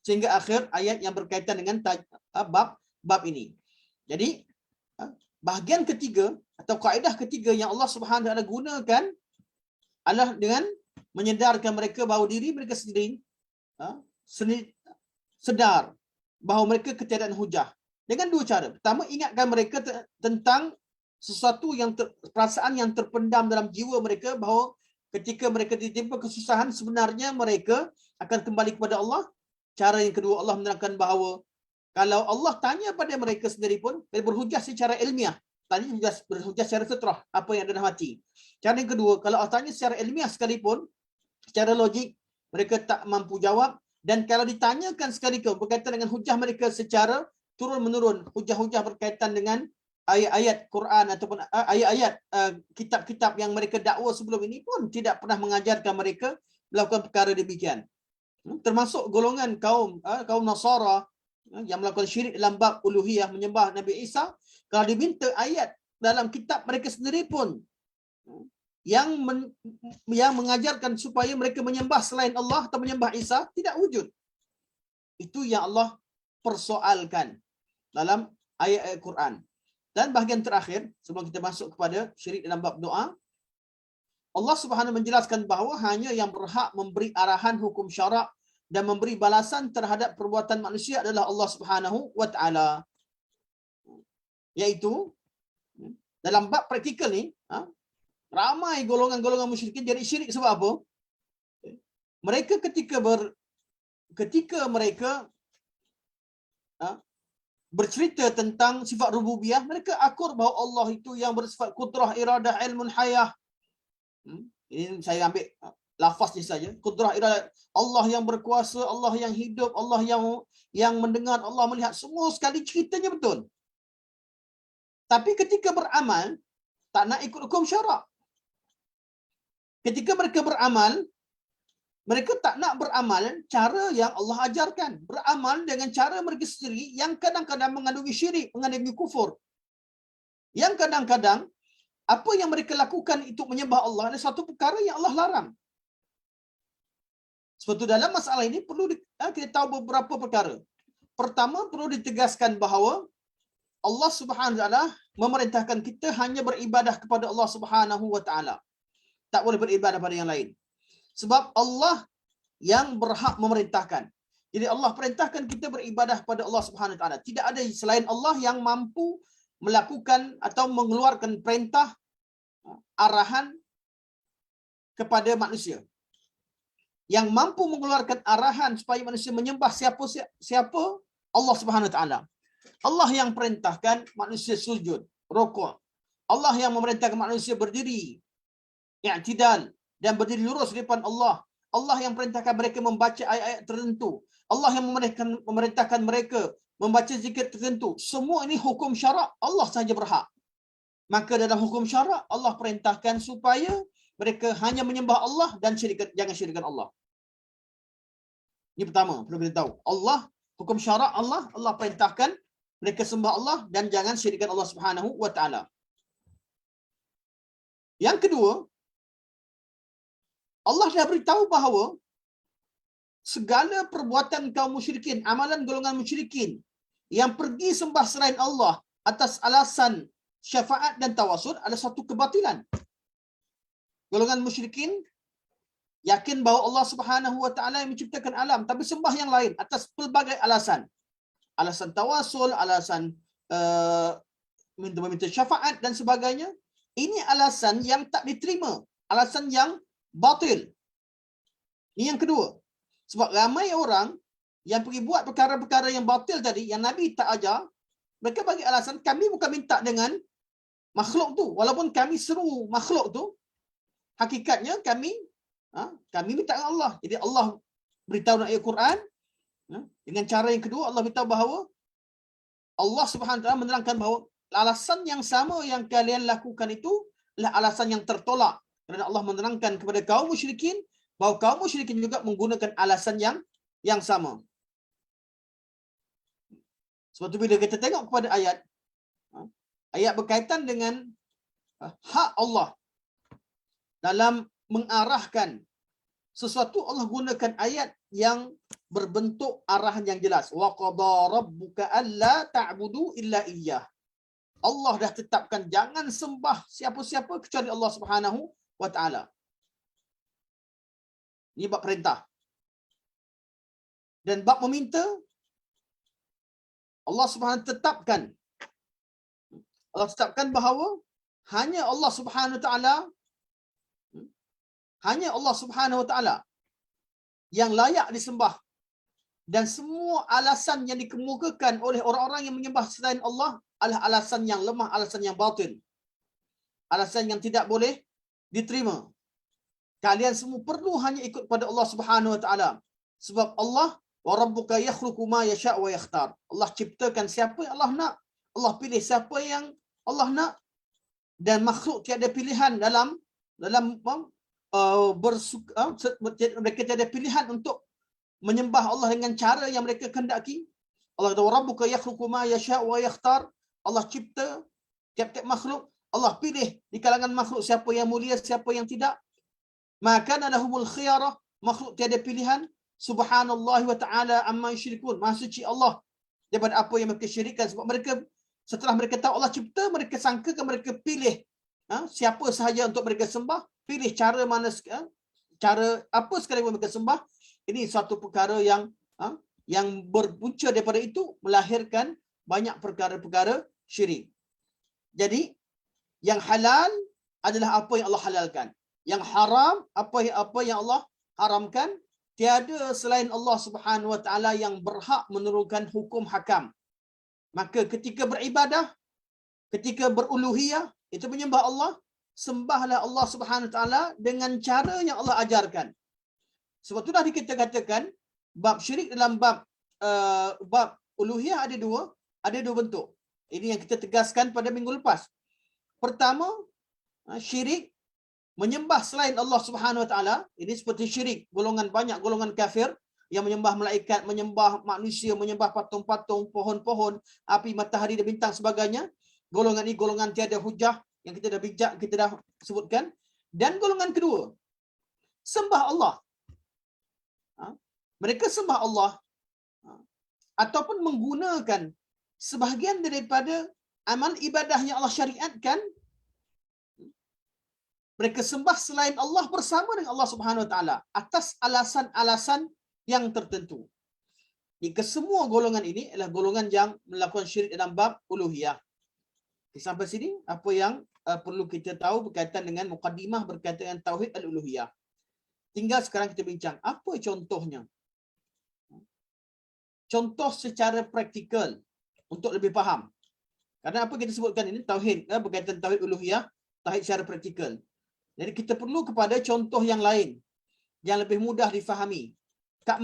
Sehingga akhir ayat yang berkaitan dengan bab ini. Jadi bahagian ketiga atau kaedah ketiga yang Allah Subhanahu Wa Taala gunakan adalah dengan menyedarkan mereka bahawa diri mereka sendiri sedar bahawa mereka ketiadaan hujah dengan dua cara. Pertama, ingatkan mereka tentang sesuatu yang perasaan yang terpendam dalam jiwa mereka bahawa ketika mereka ditimpa kesusahan sebenarnya mereka akan kembali kepada Allah. Cara yang kedua, Allah menerangkan bahawa kalau Allah tanya pada mereka sendiri pun, mereka berhujah secara ilmiah. Tanya berhujah secara fitrah, apa yang ada dalam hati. Cara yang kedua, kalau Allah tanya secara ilmiah sekalipun, secara logik, mereka tak mampu jawab. Dan kalau ditanyakan sekalipun berkaitan dengan hujah mereka secara turun-menurun, hujah-hujah berkaitan dengan ayat-ayat Quran ataupun ayat-ayat kitab-kitab yang mereka dakwa sebelum ini pun tidak pernah mengajarkan mereka melakukan perkara demikian. Termasuk golongan kaum Nasara yang melakukan syirik dalam bab uluhiyah, menyembah Nabi Isa, kalau diminta ayat dalam kitab mereka sendiri pun yang mengajarkan supaya mereka menyembah selain Allah atau menyembah Isa, tidak wujud. Itu yang Allah persoalkan dalam ayat-ayat Quran. Dan bahagian terakhir, sebelum kita masuk kepada syirik dalam bab doa, Allah Subhanahu menjelaskan bahawa hanya yang berhak memberi arahan hukum syarak dan memberi balasan terhadap perbuatan manusia adalah Allah Subhanahu wa Taala. Iaitu dalam bab praktikal ni, ramai golongan-golongan musyrikin jadi syirik sebab apa? Mereka ketika mereka bercerita tentang sifat rububiyah, mereka akur bahawa Allah itu yang bersifat kudrah, iradah, ilmun, hayah. Ini saya ambil lafaznya saja. Kudrah, iradah, Allah yang berkuasa, Allah yang hidup, Allah yang mendengar, Allah melihat, semua sekali ceritanya betul. Tapi ketika beramal, tak nak ikut hukum syarak. Ketika mereka beramal, mereka tak nak beramal cara yang Allah ajarkan. Beramal dengan cara mereka sendiri yang kadang-kadang mengandungi syirik, mengandungi kufur. Yang kadang-kadang, apa yang mereka lakukan itu menyembah Allah adalah satu perkara yang Allah larang. Sebab itu dalam masalah ini perlu kita tahu beberapa perkara. Pertama, perlu ditegaskan bahawa Allah Subhanahu Wa Taala memerintahkan kita hanya beribadah kepada Allah Subhanahu Wa Taala. Tak boleh beribadah pada yang lain. Sebab Allah yang berhak memerintahkan. Jadi Allah perintahkan kita beribadah pada Allah Subhanahu Wa Taala. Tidak ada selain Allah yang mampu melakukan atau mengeluarkan perintah, arahan kepada manusia. Yang mampu mengeluarkan arahan supaya manusia menyembah siapa? Allah Subhanahu Wa Taala. Allah yang perintahkan manusia sujud, rukuk. Allah yang memerintahkan manusia berdiri, i'tidal, dan berdiri lurus di depan Allah. Allah yang perintahkan mereka membaca ayat-ayat tertentu. Allah yang memerintahkan mereka membaca zikir tertentu. Semua ini hukum syarak, Allah sahaja berhak. Maka dalam hukum syarak, Allah perintahkan supaya mereka hanya menyembah Allah dan jangan syirikkan Allah. Ini pertama, perlu kita tahu. Allah, hukum syarak Allah perintahkan mereka sembah Allah dan jangan syirikkan Allah Subhanahu Wa Taala. Yang kedua, Allah dah beritahu bahawa segala perbuatan kaum musyrikin, amalan golongan musyrikin yang pergi sembah selain Allah atas alasan syafaat dan tawasul adalah satu kebatilan. Golongan musyrikin yakin bahawa Allah Subhanahu Wa Taala yang menciptakan alam, tapi sembah yang lain atas pelbagai alasan. Alasan tawasul, alasan meminta syafaat dan sebagainya. Ini alasan yang tak diterima, alasan yang batil. Ini yang kedua. Sebab ramai orang yang pergi buat perkara-perkara yang batil tadi, yang Nabi tak ajar, mereka bagi alasan, kami bukan minta dengan makhluk tu. Walaupun kami seru makhluk tu, hakikatnya kami minta dengan Allah. Jadi Allah beritahu dalam ayat Quran, dengan cara yang kedua, Allah beritahu bahawa Allah Subhanahu Wa Taala menerangkan bahawa alasan yang sama yang kalian lakukan itu adalah alasan yang tertolak. Kerana Allah menerangkan kepada kaum musyrikin bahawa kaum musyrikin juga menggunakan alasan yang sama. Sebab tu bila kita tengok kepada ayat berkaitan dengan hak Allah dalam mengarahkan sesuatu, Allah gunakan ayat yang berbentuk arahan yang jelas. Wa qada rabbuka alla ta'budu illa iyyah. Allah dah tetapkan jangan sembah siapa-siapa kecuali Allah Subhanahu wa taala. Ini bab perintah. Dan bab meminta, Allah Subhanahu tetapkan. Allah tetapkan bahawa hanya Allah Subhanahu wa taala, hanya Allah Subhanahu wa taala yang layak disembah, dan semua alasan yang dikemukakan oleh orang-orang yang menyembah selain Allah adalah alasan yang lemah, alasan yang batil, alasan yang tidak boleh diterima. Kalian semua perlu hanya ikut pada Allah Subhanahu wa taala, sebab Allah wa rabbuka yakhluqu ma yasha' wa yakhtar. Allah ciptakan siapa yang Allah nak, Allah pilih siapa yang Allah nak, dan makhluk tiada pilihan dalam mereka tiada pilihan untuk menyembah Allah dengan cara yang mereka kehendaki. Allah kata rabbuka yakhluqu ma yasha' wa yakhtar. Allah cipta tiap-tiap makhluk, Allah pilih di kalangan makhluk siapa yang mulia, siapa yang tidak. Maka lahumul khiyarah, makhluk tiada pilihan. Subhanallah wa ta'ala amma yusyrikun. Maha suci Allah daripada apa yang mereka syirikkan. Sebab mereka, setelah mereka tahu Allah cipta, mereka sangkakan mereka pilih siapa sahaja untuk mereka sembah, pilih cara mana, cara apa sekali pun mereka sembah. Ini satu perkara yang berpunca daripada itu melahirkan banyak perkara-perkara syirik. Jadi yang halal adalah apa yang Allah halalkan. Yang haram apa yang Allah haramkan. Tiada selain Allah Subhanahu wa taala yang berhak menurunkan hukum hakam. Maka ketika beribadah, ketika beruluhiyah, itu menyembah Allah, sembahlah Allah Subhanahu wa taala dengan cara yang Allah ajarkan. Sebab itulah kita katakan bab syirik dalam bab uluhiyah ada dua bentuk. Ini yang kita tegaskan pada minggu lepas. Pertama, syirik menyembah selain Allah Subhanahu wa taala. Ini seperti syirik banyak golongan kafir yang menyembah malaikat, menyembah manusia, menyembah patung-patung, pohon-pohon, api, matahari dan bintang sebagainya. Golongan ini golongan tiada hujah yang kita dah sebutkan. Dan golongan kedua, sembah Allah. Mereka sembah Allah ataupun menggunakan sebahagian daripada amal ibadah yang Allah syariatkan. Mereka sembah selain Allah bersama dengan Allah Subhanahu wa taala atas alasan-alasan yang tertentu. Jika semua golongan ini adalah golongan yang melakukan syirik dalam bab uluhiyah. Sampai sini apa yang perlu kita tahu berkaitan dengan muqaddimah berkaitan dengan tauhid al-uluhiyah. Tinggal sekarang kita bincang apa contohnya. Contoh secara praktikal untuk lebih faham. Karena apa kita sebutkan ini tauhid berkaitan tauhid uluhiyah, tauhid secara praktikal. Jadi kita perlu kepada contoh yang lain yang lebih mudah difahami. Kat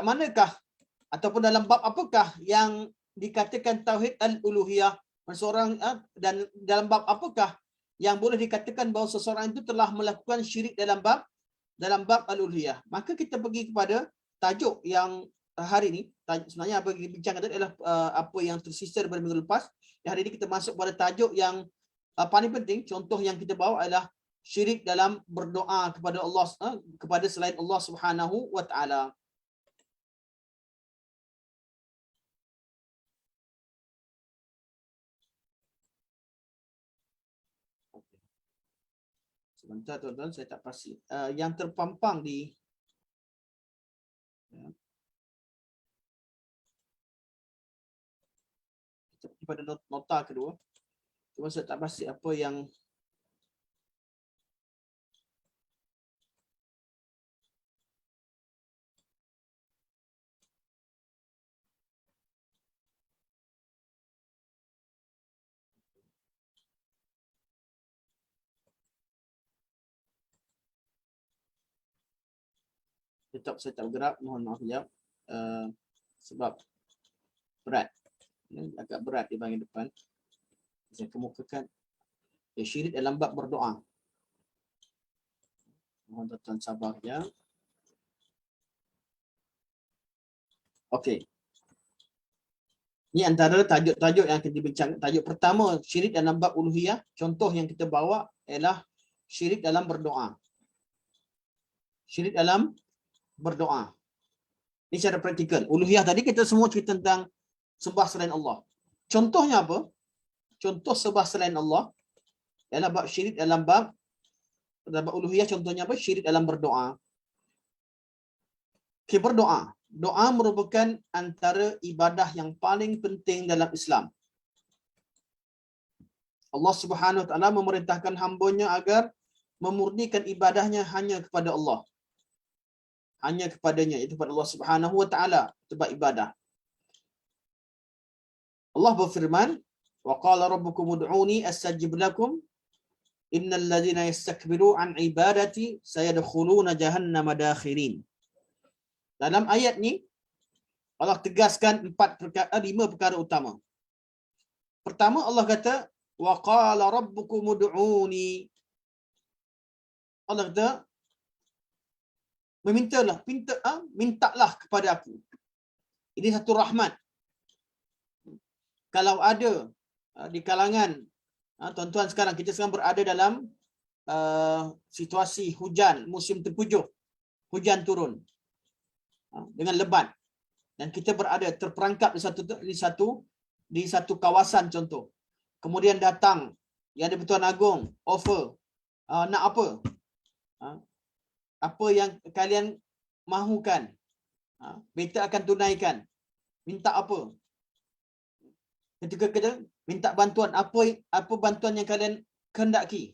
manakah ataupun dalam bab apakah yang dikatakan tauhid al-uluhiyah seseorang, dan dalam bab apakah yang boleh dikatakan bahawa seseorang itu telah melakukan syirik dalam bab al-uluhiyah. Maka kita pergi kepada tajuk yang hari ini. Sebenarnya apa yang kita bincangkan tadi adalah apa yang tersisa daripada minggu lepas. Hari ini kita masuk pada tajuk yang paling penting. Contoh yang kita bawa adalah syirik dalam berdoa kepada Allah, kepada selain Allah Subhanahu wa taala. Sebentar tuan-tuan, saya tak pasti. Yang terpampang di kita pergi pada nota kedua. Cuma saya tak pasti apa yang saya tak bergerak, mohon maaf ya. Sebab berat. Agak berat di bahagian depan. Saya kemukakan. Syirik dalam bab berdoa. Mohon tuan sabar ya. Okey. Ini antara tajuk-tajuk yang kita bincang. Tajuk pertama, syirik dalam bab uluhiyah. Contoh yang kita bawa ialah syirik dalam berdoa. Syirik dalam berdoa. Ini secara praktikal. Uluhiyah tadi kita semua cerita tentang sembah selain Allah. Contohnya apa? Contoh sembah selain Allah ialah bab syirik dalam bab uluhiyah. Contohnya apa? Syirik dalam berdoa. Okay, berdoa. Doa merupakan antara ibadah yang paling penting dalam Islam. Allah Subhanahu Wa Taala memerintahkan hamba-Nya agar memurnikan ibadahnya hanya kepada Allah. Hanya kepadanya, itu kepada Allah Subhanahu Wa Taala sebab ibadah. Allah berfirman, "Wa qala rabbukum ud'uni astajib lakum innal ladzina yastakbiru an ibadati sayadkhuluna jahannama dakhirin." Dalam ayat ni Allah tegaskan 5 perkara utama. Pertama, Allah kata, "Wa qala rabbukum ud'uni." Allah kata, mintalah kepada aku. Ini satu rahmat. Kalau ada di kalangan tuan-tuan sekarang, kita sekarang berada dalam situasi hujan, musim tengkujuh. Hujan turun dengan lebat. Dan kita berada terperangkap di satu kawasan contoh. Kemudian datang yang di Pertuan Agong offer nak apa? Apa yang kalian mahukan? Beta akan tunaikan. Minta apa? Ketika kita minta bantuan, apa bantuan yang kalian kehendaki?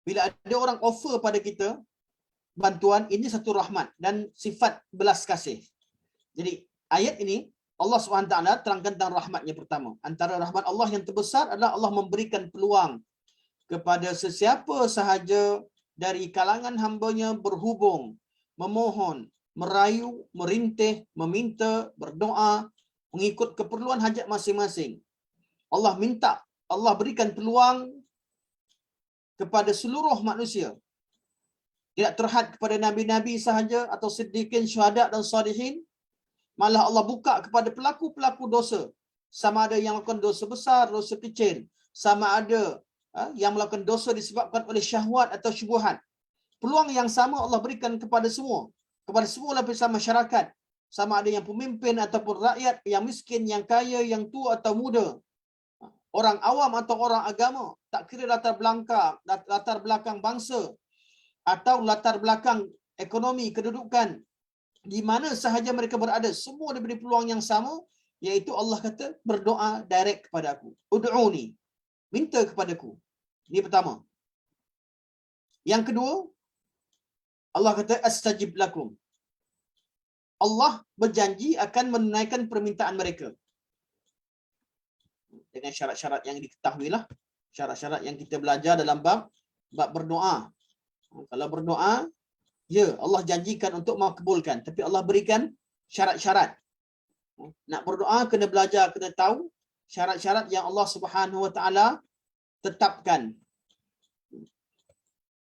Bila ada orang offer pada kita bantuan, ini satu rahmat dan sifat belas kasih. Jadi ayat ini Allah SWT terangkan tentang rahmatnya pertama. Antara rahmat Allah yang terbesar adalah Allah memberikan peluang kepada sesiapa sahaja dari kalangan hamba-Nya berhubung, memohon, merayu, merintih, meminta, berdoa, mengikut keperluan hajat masing-masing. Allah minta, Allah berikan peluang kepada seluruh manusia. Tidak terhad kepada nabi-nabi sahaja atau siddiqin, syuhada dan salihin. Malah Allah buka kepada pelaku-pelaku dosa. Sama ada yang melakukan dosa besar, dosa kecil. Sama ada yang melakukan dosa disebabkan oleh syahwat atau syubhat. Peluang yang sama Allah berikan kepada semua. Kepada semua lapisan masyarakat. Sama ada yang pemimpin ataupun rakyat, yang miskin, yang kaya, yang tua atau muda. Orang awam atau orang agama. Tak kira latar belakang bangsa. Atau latar belakang ekonomi, kedudukan. Di mana sahaja mereka berada, semua diberi peluang yang sama, iaitu Allah kata, berdoa direct kepada aku. Ud'uni. Minta kepadaku. Ini pertama. Yang kedua, Allah kata, astajib lakum. Allah berjanji akan menunaikan permintaan mereka. Dengan syarat-syarat yang diketahuilah. Syarat-syarat yang kita belajar dalam bab berdoa. Kalau berdoa, ya, Allah janjikan untuk makbulkan. Tapi Allah berikan syarat-syarat. Nak berdoa, kena belajar, kena tahu syarat-syarat yang Allah Subhanahu Wa Taala tetapkan.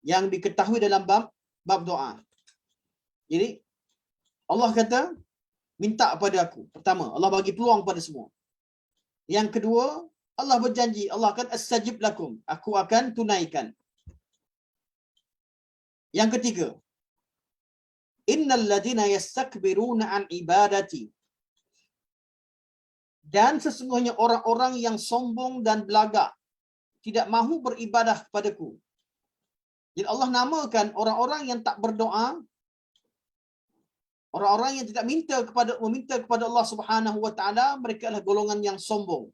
Yang diketahui dalam bab doa. Jadi, Allah kata, minta pada aku. Pertama, Allah bagi peluang pada semua. Yang kedua, Allah berjanji, Allah akan astajib lakum. Aku akan tunaikan. Yang ketiga, innal ladzina yastakbiruna an ibadati. Dan sesungguhnya orang-orang yang sombong dan belagak, tidak mahu beribadah kepadaku. Jadi Allah namakan orang-orang yang tak berdoa, orang-orang yang tidak meminta kepada Allah Subhanahu Wa Taala, mereka adalah golongan yang sombong.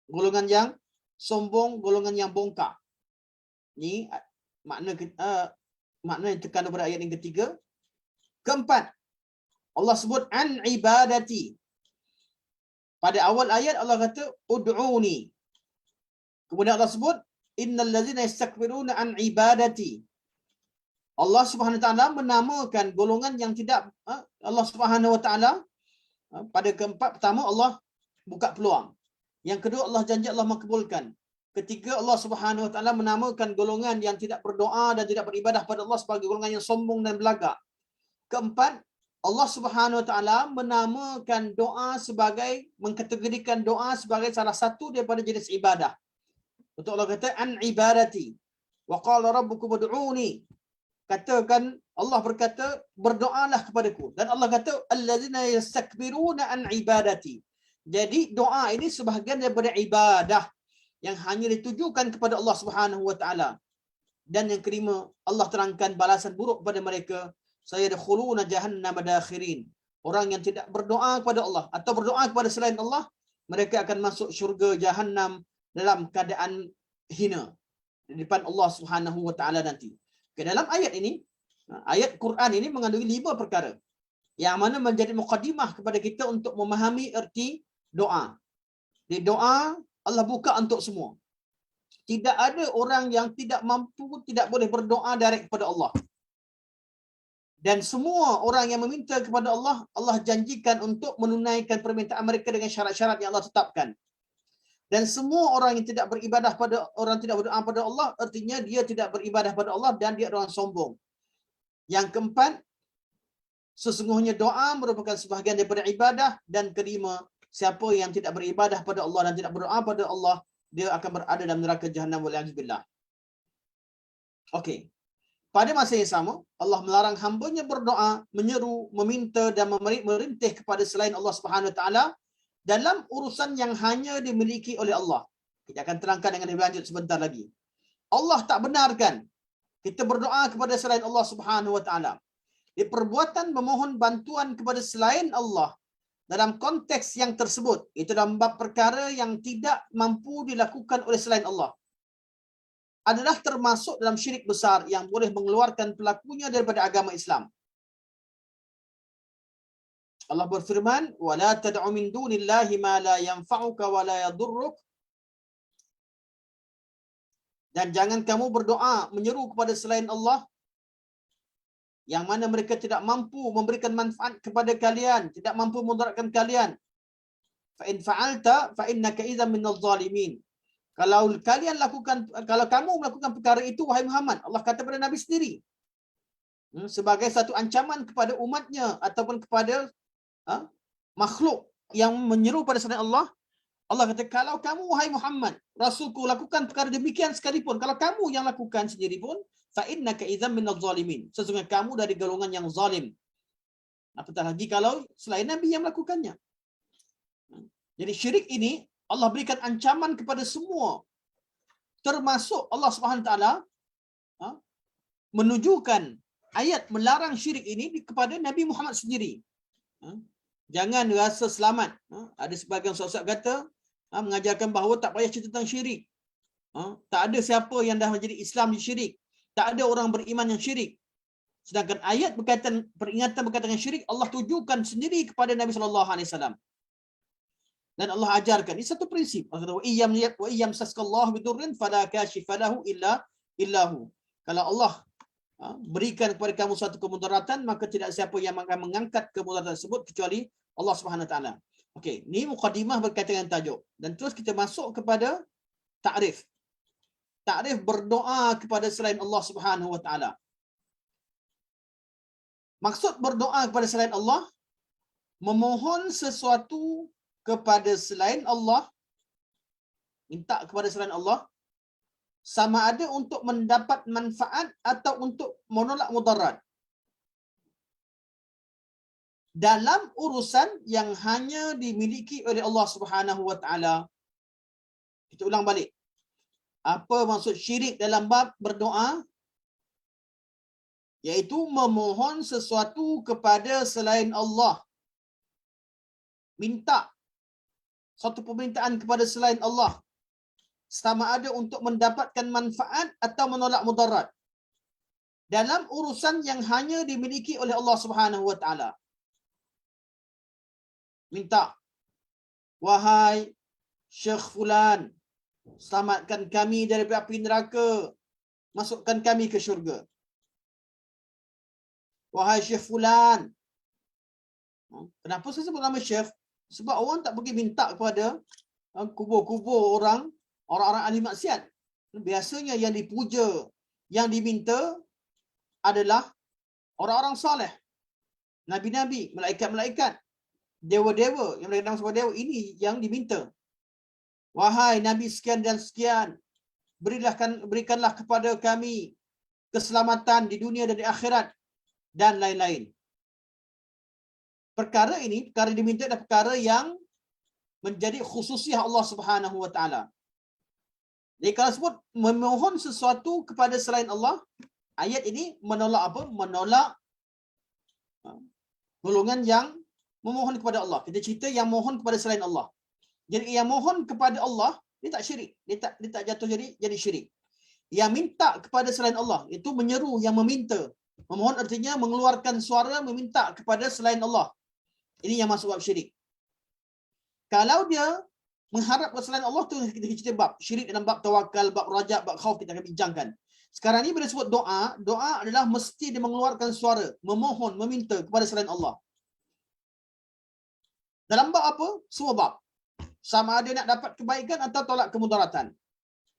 Golongan yang sombong, golongan yang bongkar. Ini makna yang tekan pada ayat yang ketiga. Keempat, Allah sebut an ibadati. Pada awal ayat Allah kata ud'uni. Kemudian Allah sebut innal ladzina yastakbiruna an ibadati. Allah Subhanahu Wa Taala menamakan golongan yang tidak Allah Subhanahu Wa Taala pada keempat, pertama Allah buka peluang. Yang kedua Allah janji Allah makbulkan. Ketiga Allah Subhanahu Wa Taala menamakan golongan yang tidak berdoa dan tidak beribadah pada Allah sebagai golongan yang sombong dan belagak. Keempat, Allah Subhanahu Wa Taala menamakan doa sebagai, mengkategorikan doa sebagai salah satu daripada jenis ibadah. Untuk Allah kata an ibadati wa qala rabbukum ud'uni. Katakan Allah berkata berdoalah kepadaku, dan Allah kata allazina yastakbiruna an ibadati. Jadi doa ini sebahagian daripada ibadah yang hanya ditujukan kepada Allah Subhanahu Wa Taala. Dan yang kelima, Allah terangkan balasan buruk kepada mereka, sayadkhuluna jahannam dakhirin. Orang yang tidak berdoa kepada Allah atau berdoa kepada selain Allah, mereka akan masuk syurga Jahannam dalam keadaan hina di depan Allah Subhanahu Wa Taala nanti. Okay, dalam ayat ini, ayat Quran ini mengandungi 5 perkara yang mana menjadi muqaddimah kepada kita untuk memahami erti doa. Di doa Allah buka untuk semua. Tidak ada orang yang tidak mampu, tidak boleh berdoa direct kepada Allah. Dan semua orang yang meminta kepada Allah, Allah janjikan untuk menunaikan permintaan mereka dengan syarat-syarat yang Allah tetapkan. Dan semua orang yang tidak beribadah pada orang tidak berdoa pada Allah, artinya dia tidak beribadah pada Allah dan dia orang sombong. Yang keempat, sesungguhnya doa merupakan sebahagian daripada ibadah. Dan kelima, siapa yang tidak beribadah pada Allah dan tidak berdoa pada Allah, dia akan berada dalam neraka Jahannam wal'iyadzubillah. Okey. Pada masa yang sama, Allah melarang hamba-Nya berdoa, menyeru, meminta dan merintih kepada selain Allah Subhanahu Wa Taala dalam urusan yang hanya dimiliki oleh Allah. Kita akan terangkan dengan lebih lanjut sebentar lagi. Allah tak benarkan kita berdoa kepada selain Allah Subhanahu Wa Taala. Di perbuatan memohon bantuan kepada selain Allah dalam konteks yang tersebut, itu dalam bab perkara yang tidak mampu dilakukan oleh selain Allah, adalah termasuk dalam syirik besar yang boleh mengeluarkan pelakunya daripada agama Islam. Allah berfirman, "Wala tad'u min dunillahi ma la yanfa'uka wa la yadurruk." Dan jangan kamu berdoa menyeru kepada selain Allah yang mana mereka tidak mampu memberikan manfaat kepada kalian, tidak mampu memudaratkan kalian. Fa in fa'alta fa innaka idzan minadh zalimin. Kalau kalian lakukan, kalau kamu melakukan perkara itu wahai Muhammad, Allah kata pada Nabi sendiri, sebagai satu ancaman kepada umatnya ataupun kepada makhluk yang menyeru pada selain Allah, Allah kata kalau kamu wahai Muhammad, Rasulku, lakukan perkara demikian sekalipun, kalau kamu yang lakukan sendiri pun, fa innaka idzan minadh zalimin. Sesungguhnya kamu dari golongan yang zalim. Apatah lagi kalau selain Nabi yang melakukannya. Jadi syirik ini Allah berikan ancaman kepada semua, termasuk Allah Subhanahu Taala menunjukkan ayat melarang syirik ini kepada Nabi Muhammad sendiri. Jangan rasa selamat. Ada sebahagian ustaz kata mengajarkan bahawa tak payah cerita tentang syirik. Tak ada siapa yang dah menjadi Islam di syirik. Tak ada orang beriman yang syirik. Sedangkan ayat berkaitan peringatan berkaitan dengan syirik Allah tujukan sendiri kepada Nabi sallallahu alaihi wasallam. Dan Allah ajarkan ini satu prinsip. Allah kata wa iyyam saskallahu bidurrin fala kashifa lahu illa hu. Kalau Allah berikan kepada kamu suatu kemudaratan, maka tidak siapa yang akan mengangkat kemudaratan tersebut kecuali Allah Subhanahu Wa Taala. Okey, ni mukadimah berkaitan dengan tajuk. Dan terus kita masuk kepada takrif. Takrif berdoa kepada selain Allah Subhanahu Wa Taala. Maksud berdoa kepada selain Allah, memohon sesuatu kepada selain Allah, minta kepada selain Allah, sama ada untuk mendapat manfaat atau untuk menolak mudarat dalam urusan yang hanya dimiliki oleh Allah Subhanahu Wa Taala. Kita ulang balik. Apa maksud syirik dalam bab berdoa? Iaitu memohon sesuatu kepada selain Allah. Minta suatu permintaan kepada selain Allah, sama ada untuk mendapatkan manfaat atau menolak mudarat dalam urusan yang hanya dimiliki oleh Allah Subhanahu Wa Taala. Minta, wahai Syekh Fulan, selamatkan kami dari api neraka, masukkan kami ke syurga. Wahai Syekh Fulan. Kenapa saya sebut nama Syekh? Sebab orang tak pergi minta kepada kubur-kubur orang-orang ahli maksiat. Biasanya yang dipuja, yang diminta adalah orang-orang soleh, nabi-nabi, malaikat-malaikat, dewa-dewa, yang mereka nama sebagai dewa. Ini yang diminta. Wahai Nabi sekian dan sekian, berikanlah kepada kami keselamatan di dunia dan di akhirat, dan lain-lain. Perkara ini, perkara diminta adalah perkara yang menjadi khususiah Allah Subhanahu wa taala. Jadi kalau sebut memohon sesuatu kepada selain Allah, ayat ini menolak apa? Menolak golongan yang memohon kepada Allah. Kita cerita yang mohon kepada selain Allah. Jadi yang mohon kepada Allah, dia tak syirik. Dia tak jatuh jadi syirik. Yang minta kepada selain Allah, itu menyeru, yang meminta. Memohon artinya mengeluarkan suara meminta kepada selain Allah. Ini yang masuk bab syirik. Kalau dia mengharap kepada selain Allah, tu kita cerita bab syirik dalam bab tawakal, bab rajak, bab khauf, kita akan bincangkan. Sekarang ni bila sebut doa, doa adalah mesti dia mengeluarkan suara, memohon, meminta kepada selain Allah. Dalam bab apa? Semua bab. Sama ada nak dapat kebaikan atau tolak kemudaratan.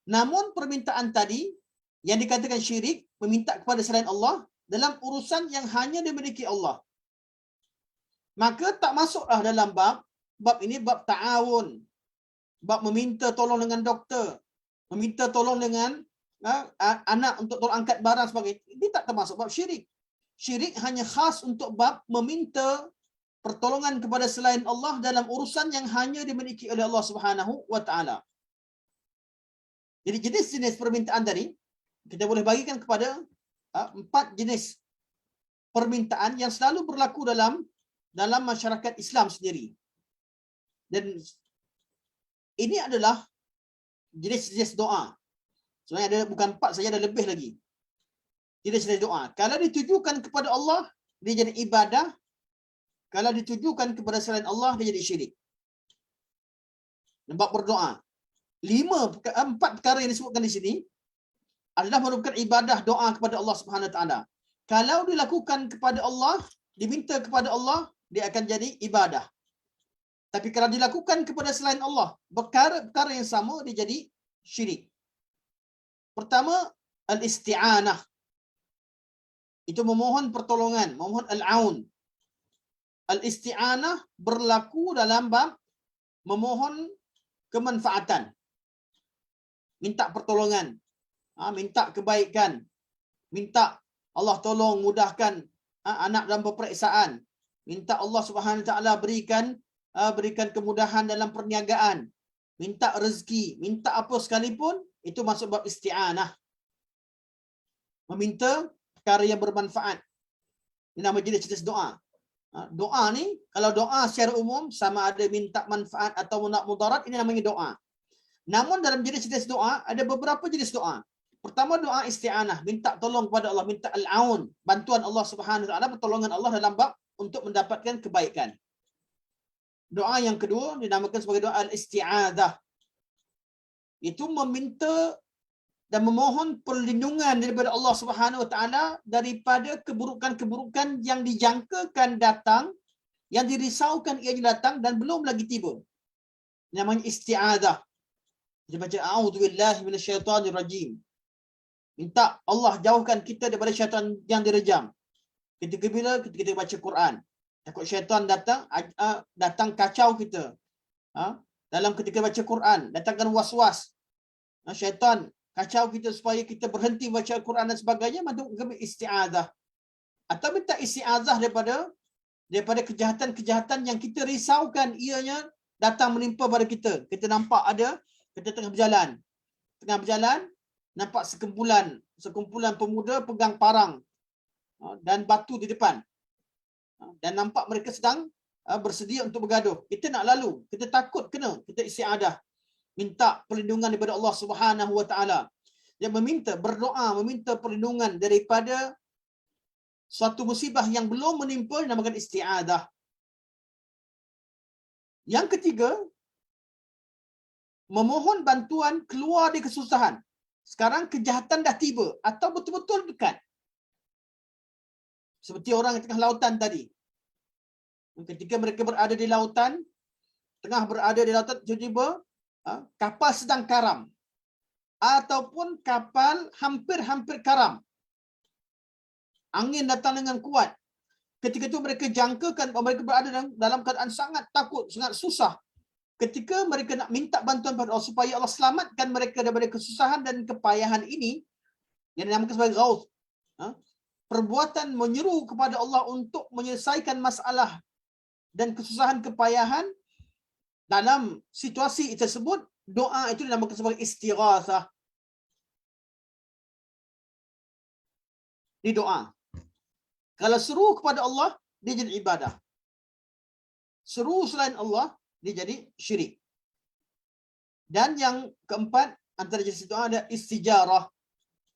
Namun permintaan tadi yang dikatakan syirik, meminta kepada selain Allah dalam urusan yang hanya dimiliki Allah, maka tak masuklah dalam bab ini, bab ta'awun, bab meminta tolong dengan doktor, meminta tolong dengan anak untuk tolong angkat barang sebagainya. Ini tak termasuk bab syirik. Syirik hanya khas untuk bab meminta pertolongan kepada selain Allah dalam urusan yang hanya dimiliki oleh Allah Subhanahu wa taala. Jadi jenis-jenis permintaan tadi kita boleh bagikan kepada 4 jenis permintaan yang selalu berlaku dalam masyarakat Islam sendiri. Dan ini adalah jenis-jenis doa. Sebenarnya ada bukan 4 saja, ada lebih lagi. Jenis-jenis doa. Kalau ditujukan kepada Allah, dia jadi ibadah. Kalau ditujukan kepada selain Allah, dia jadi syirik. Nampak berdoa. 4 perkara yang disebutkan di sini adalah merupakan ibadah doa kepada Allah Subhanahu Wa Taala. Kalau dilakukan kepada Allah, diminta kepada Allah, dia akan jadi ibadah. Tapi kalau dilakukan kepada selain Allah, perkara yang sama, dia jadi syirik. Pertama, al-isti'anah. Itu memohon pertolongan, memohon al-aun. Al-isti'anah berlaku dalam bab memohon kemanfaatan. Minta pertolongan, minta kebaikan, minta Allah tolong mudahkan anak dalam peperiksaan, minta Allah Subhanahu Taala berikan kemudahan dalam perniagaan, minta rezeki, minta apa sekalipun, itu masuk bab isti'anah. Meminta perkara yang bermanfaat. Ini nama jenis-jenis doa. Doa ni, kalau doa secara umum sama ada minta manfaat atau nak mudarat, ini namanya doa. Namun dalam jenis-jenis doa ada beberapa jenis doa. Pertama, doa isti'anah, minta tolong kepada Allah, minta al-aun, bantuan Allah Subhanahu Wa Taala, pertolongan Allah dalam bab untuk mendapatkan kebaikan. Doa yang kedua dinamakan sebagai doa al-isti'adzah. Itu meminta dan memohon perlindungan daripada Allah Subhanahu Wa Taala daripada keburukan-keburukan yang dijangkakan datang, yang dirisaukan ianya datang dan belum lagi tiba. Namanya isti'adzah. Dia baca a'udzubillahi minasyaitonir rajim. Minta Allah jauhkan kita daripada syaitan yang direjam. Ketika kita baca Quran, takut syaitan datang kacau kita. Dalam ketika baca Quran, datangkan was-was. Syaitan kacau kita supaya kita berhenti baca Quran dan sebagainya, maka isti'adzah. Atau minta isti'adzah daripada kejahatan-kejahatan yang kita risaukan ianya datang menimpa pada kita. Kita nampak kita tengah berjalan, nampak sekumpulan pemuda pegang parang dan batu di depan. Dan nampak mereka sedang bersedia untuk bergaduh. Kita nak lalu, kita takut kena, kita isti'adzah. Minta perlindungan daripada Allah Subhanahu Wa Taala. Dia berdoa, meminta perlindungan daripada suatu musibah yang belum menimpa, dinamakan isti'adzah. Yang ketiga, memohon bantuan keluar dari kesusahan. Sekarang kejahatan dah tiba atau betul-betul dekat. Seperti orang di tengah lautan tadi. Ketika mereka berada di lautan, tengah berada di lautan, tiba-tiba kapal sedang karam. Ataupun kapal hampir-hampir karam. Angin datang dengan kuat. Ketika itu mereka jangkakan bahawa mereka berada dalam keadaan sangat takut, sangat susah. Ketika mereka nak minta bantuan pada Allah supaya Allah selamatkan mereka daripada kesusahan dan kepayahan ini, yang dinamakan sebagai ghaus. Perbuatan menyeru kepada Allah untuk menyelesaikan masalah dan kesusahan kepayahan dalam situasi tersebut, doa itu dinamakan sebagai istighatsah. Di doa. Kalau seru kepada Allah, dia jadi ibadah. Seru selain Allah, dia jadi syirik. Dan yang keempat, antara jenis doa ada istijarah.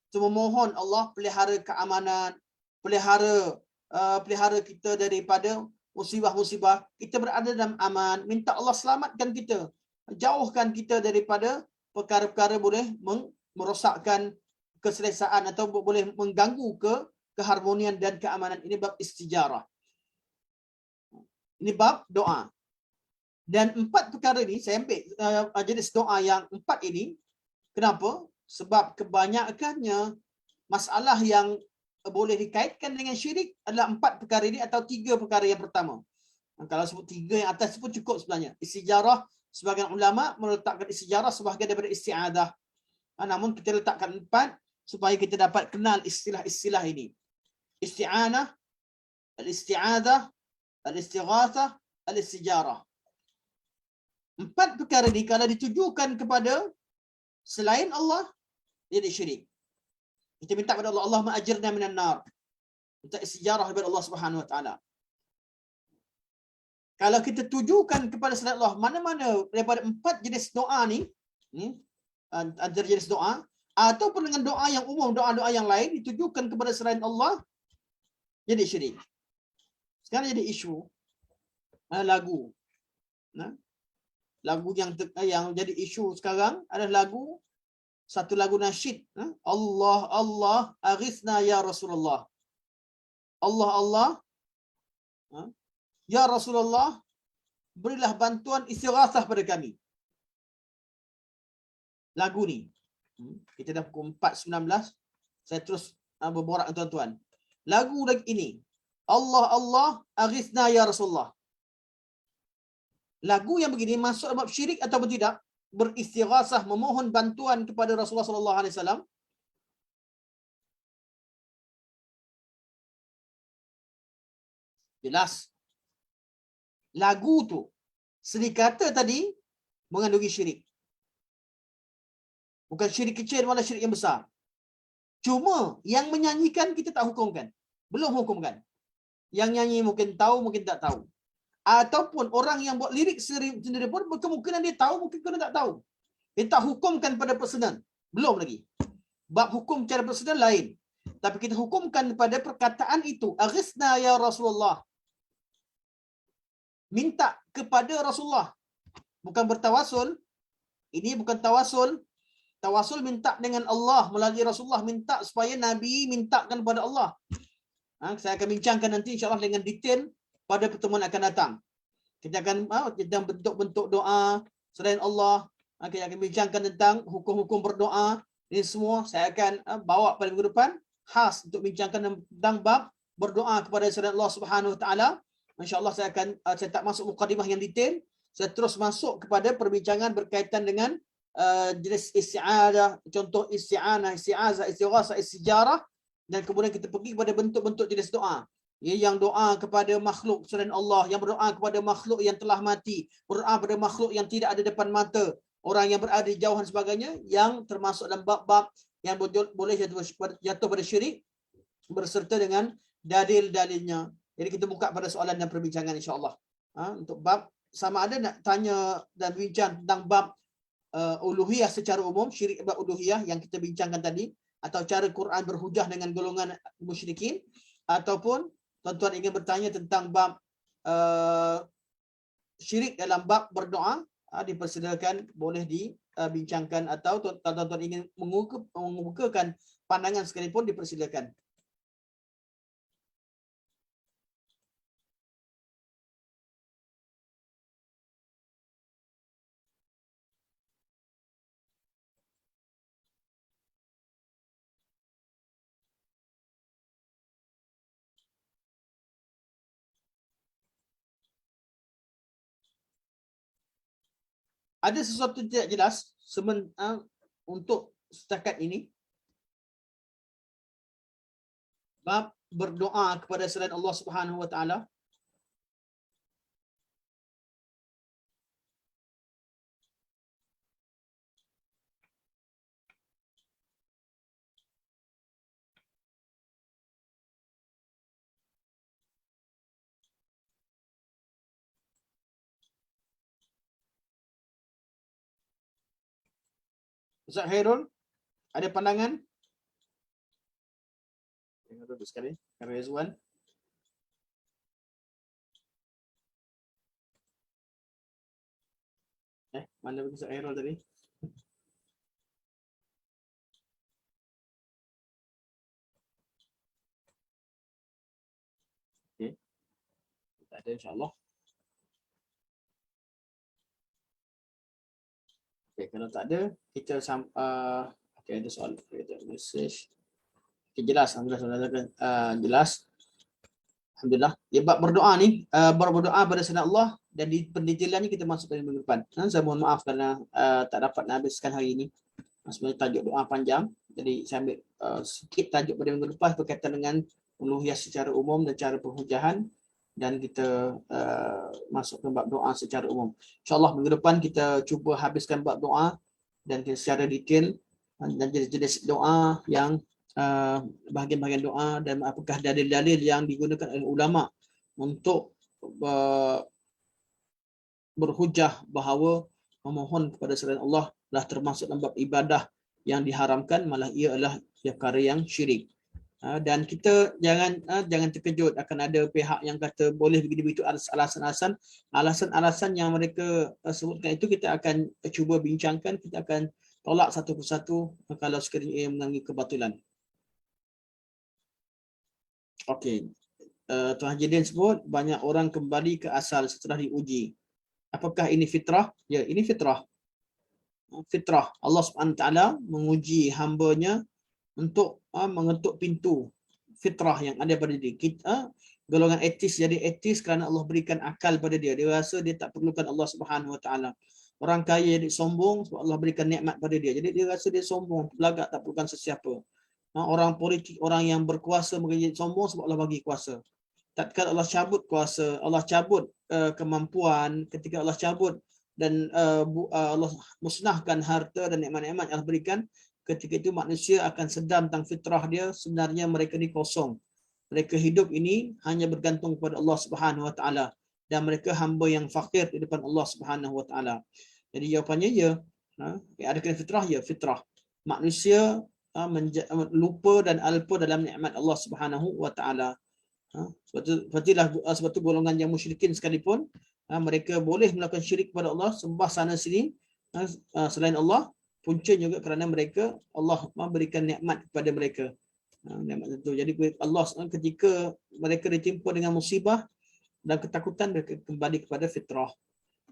Itu memohon Allah pelihara keamanan, pelihara kita daripada musibah-musibah. Kita berada dalam aman, minta Allah selamatkan kita. Jauhkan kita daripada perkara-perkara boleh merosakkan keselesaan atau boleh mengganggu keharmonian dan keamanan. Ini bab istijarah. Ini bab doa. Dan 4 perkara ini, saya ambil jenis doa yang 4 ini. Kenapa? Sebab kebanyakannya masalah yang boleh dikaitkan dengan syirik adalah 4 perkara ini atau 3 perkara yang pertama. Kalau sebut 3 yang atas pun cukup sebenarnya. Istijarah, sebagian ulama meletakkan istijarah sebahagian daripada isti'adah. Namun kita letakkan 4 supaya kita dapat kenal istilah-istilah ini. Isti'anah, al-isti'adah, al-istighatsah, al-istijarah. 4 perkara ini kalau ditujukan kepada selain Allah, jadi syirik. Kita minta kepada Allah, Allahumma ajirna minan nar. Minta istijarah kepada Allah Subhanahu wa taala. Kalau kita tujukan kepada selain Allah, mana-mana daripada 4 jenis doa ni, antara jenis doa, ataupun dengan doa yang umum, doa-doa yang lain ditujukan kepada selain Allah, jadi syirik. Sekarang jadi isu lagu. Lagu yang jadi isu sekarang adalah satu lagu nasyid. Allah, Allah, aghithna ya Rasulullah. Allah, Allah, ya Rasulullah, berilah bantuan istighatsah pada kami. Lagu ni. Kita dah pukul 4.19. Saya terus berborak dengan tuan-tuan. Lagu ini. Allah, Allah, aghithna ya Rasulullah. Lagu yang begini masuk dalam syirik ataupun tidak? Beristighatsah, memohon bantuan kepada Rasulullah sallallahu alaihi wasallam. Jelas. Lagu tu sedikata tadi mengandungi syirik. Bukan syirik kecil, malah syirik yang besar. Cuma yang menyanyikan kita tak hukumkan. Belum hukumkan. Yang nyanyi mungkin tahu, mungkin tak tahu. Ataupun orang yang buat lirik sendiri pun kemungkinan dia tahu, mungkin tak tahu. Dia tak hukumkan pada personal. Belum lagi. Bab hukum cara personal lain. Tapi kita hukumkan pada perkataan itu. Aghithna ya Rasulullah. Minta kepada Rasulullah. Bukan bertawasul. Ini bukan tawasul. Tawasul minta dengan Allah. Melalui Rasulullah minta supaya Nabi mintakan kepada Allah. Saya akan bincangkan nanti insyaAllah dengan detail pada pertemuan akan datang. Kita akan tentang bentuk-bentuk doa selain Allah. Kita akan bincangkan tentang hukum-hukum berdoa. Ini semua saya akan bawa pada minggu depan khas untuk bincangkan tentang bab berdoa kepada selain Allah Subhanahu Wa Taala. InsyaAllah saya tak masuk mukadimah yang detail. Saya terus masuk kepada perbincangan berkaitan dengan jenis isti'adah, contoh isti'anah, isti'azah, istighatsah, istijarah, dan kemudian kita pergi kepada bentuk-bentuk jenis doa. Yang doa kepada makhluk selain Allah, yang berdoa kepada makhluk yang telah mati, berdoa kepada makhluk yang tidak ada depan mata, orang yang berada di jauhan sebagainya, yang termasuk dalam bab-bab yang boleh jatuh pada syirik berserta dengan dalil-dalilnya. Jadi kita buka pada soalan dan perbincangan insya-Allah. Untuk bab sama ada nak tanya dan bincang tentang bab uluhiyah secara umum, syirik bab uluhiyah yang kita bincangkan tadi, atau cara Quran berhujah dengan golongan musyrikin, ataupun tuan-tuan ingin bertanya tentang bab syirik dalam bab berdoa, dipersilakan, boleh dibincangkan, atau tuan-tuan ingin mengukakan pandangan sekalipun dipersilakan. Ada sesuatu tidak jelas untuk setakat ini? Bab berdoa kepada selain Allah Subhanahu wa taala. Ustaz Khairul, ada pandangan? Tengok dulu sekali. Rizwan. Mana Ustaz Khairul tadi? Okey. Tak ada insya-Allah. Okey, kalau tak ada, kita okey, ada soal, ada message. Okey, jelas, alhamdulillah, jelas. Alhamdulillah. Ya, bab berdoa ni, berdoa pada selain Allah, dan di pendetailannya kita masuk ke minggu depan. Saya mohon maaf kerana tak dapat nak habiskan hari ini. Sebenarnya tajuk doa panjang, jadi saya ambil sikit tajuk pada minggu lepas berkaitan dengan uluhiyah secara umum dan cara penghujahan, dan kita masuk ke bab doa secara umum. InsyaAllah minggu depan kita cuba habiskan bab doa dan secara detail, dan jenis-jenis doa yang bahagian-bahagian doa, dan apakah dalil-dalil yang digunakan oleh ulama untuk berhujah bahawa memohon kepada selain Allah adalah termasuk dalam bab ibadah yang diharamkan, malah ia adalah perkara yang syirik. Dan kita jangan terkejut akan ada pihak yang kata boleh begitu-begitu alasan-alasan yang mereka sebutkan itu kita akan cuba bincangkan, kita akan tolak satu persatu kalau sekiranya ia mengandungi kebatilan. Okey. Tuan Haji Din sebut banyak orang kembali ke asal setelah diuji. Apakah ini fitrah? Ya, ini fitrah. Fitrah. Allah SWT menguji hamba-Nya untuk mengetuk pintu fitrah yang ada pada diri kita. Golongan etis jadi etis kerana Allah berikan akal pada dia. Dia rasa dia tak perlukan Allah Subhanahu Wa Taala. Orang kaya jadi sombong sebab Allah berikan nikmat pada dia. Jadi dia rasa dia sombong, belagak, tak perlukan sesiapa. Orang politik, orang yang berkuasa menjadi sombong sebab Allah bagi kuasa. Tatkala Allah cabut kuasa, Allah cabut kemampuan, ketika Allah cabut dan Allah musnahkan harta dan nikmat-nikmat yang Allah berikan, ketika itu manusia akan sedar tentang fitrah dia, sebenarnya mereka ni kosong. Mereka hidup ini hanya bergantung kepada Allah Subhanahu Wa Taala, dan mereka hamba yang fakir di depan Allah Subhanahu Wa Taala. Jadi jawapannya ya, adakah fitrah? Ya, fitrah. Manusia lupa dan alpa dalam nikmat Allah Subhanahu Wa Taala. Sebab tu golongan yang musyrikin sekalipun, mereka boleh melakukan syirik kepada Allah, sembah sana sini selain Allah, punca juga kerana mereka, Allah memberikan nikmat kepada mereka. Nikmat itu. Jadi Allah ketika mereka ditimpa dengan musibah dan ketakutan, mereka kembali kepada fitrah.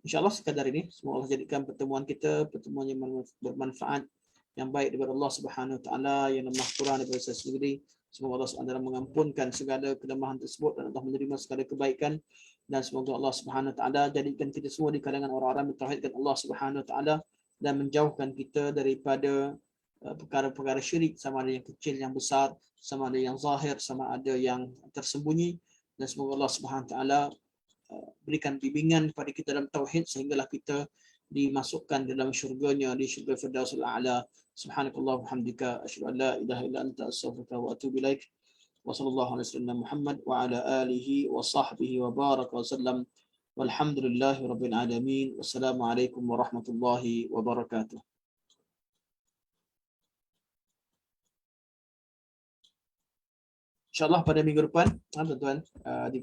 InsyaAllah sekadar ini. Semoga Allah jadikan pertemuan kita pertemuan yang bermanfaat, yang baik daripada Allah Subhanahu Wa Taala, yang lemah kurang daripada saya sendiri. Semoga Allah SWT mengampunkan segala kelemahan tersebut dan Allah menerima segala kebaikan, dan semoga Allah Subhanahu Wa Taala jadikan kita semua di kalangan orang-orang mentauhidkan Allah Subhanahu Wa Taala dan menjauhkan kita daripada perkara-perkara syirik, sama ada yang kecil, yang besar, sama ada yang zahir, sama ada yang tersembunyi. Dan semoga Allah Subhanahu Wa Taala berikan bimbingan kepada kita dalam tauhid sehinggalah kita dimasukkan dalam syurganya di syurga Firdausul A'la. Subhanakallah walhamdulillah, asyhadu an la ilaha illa anta, astaghfiruka wa atubu ilaik. Wa sallallahu alaihi wasallam Muhammad wa ala alihi wa sahbihi wa baraka wa sallam. Walhamdulillahi rabbil alamin. Wassalamualaikum warahmatullahi wabarakatuh. InsyaAllah pada minggu depan, tuan-tuan, di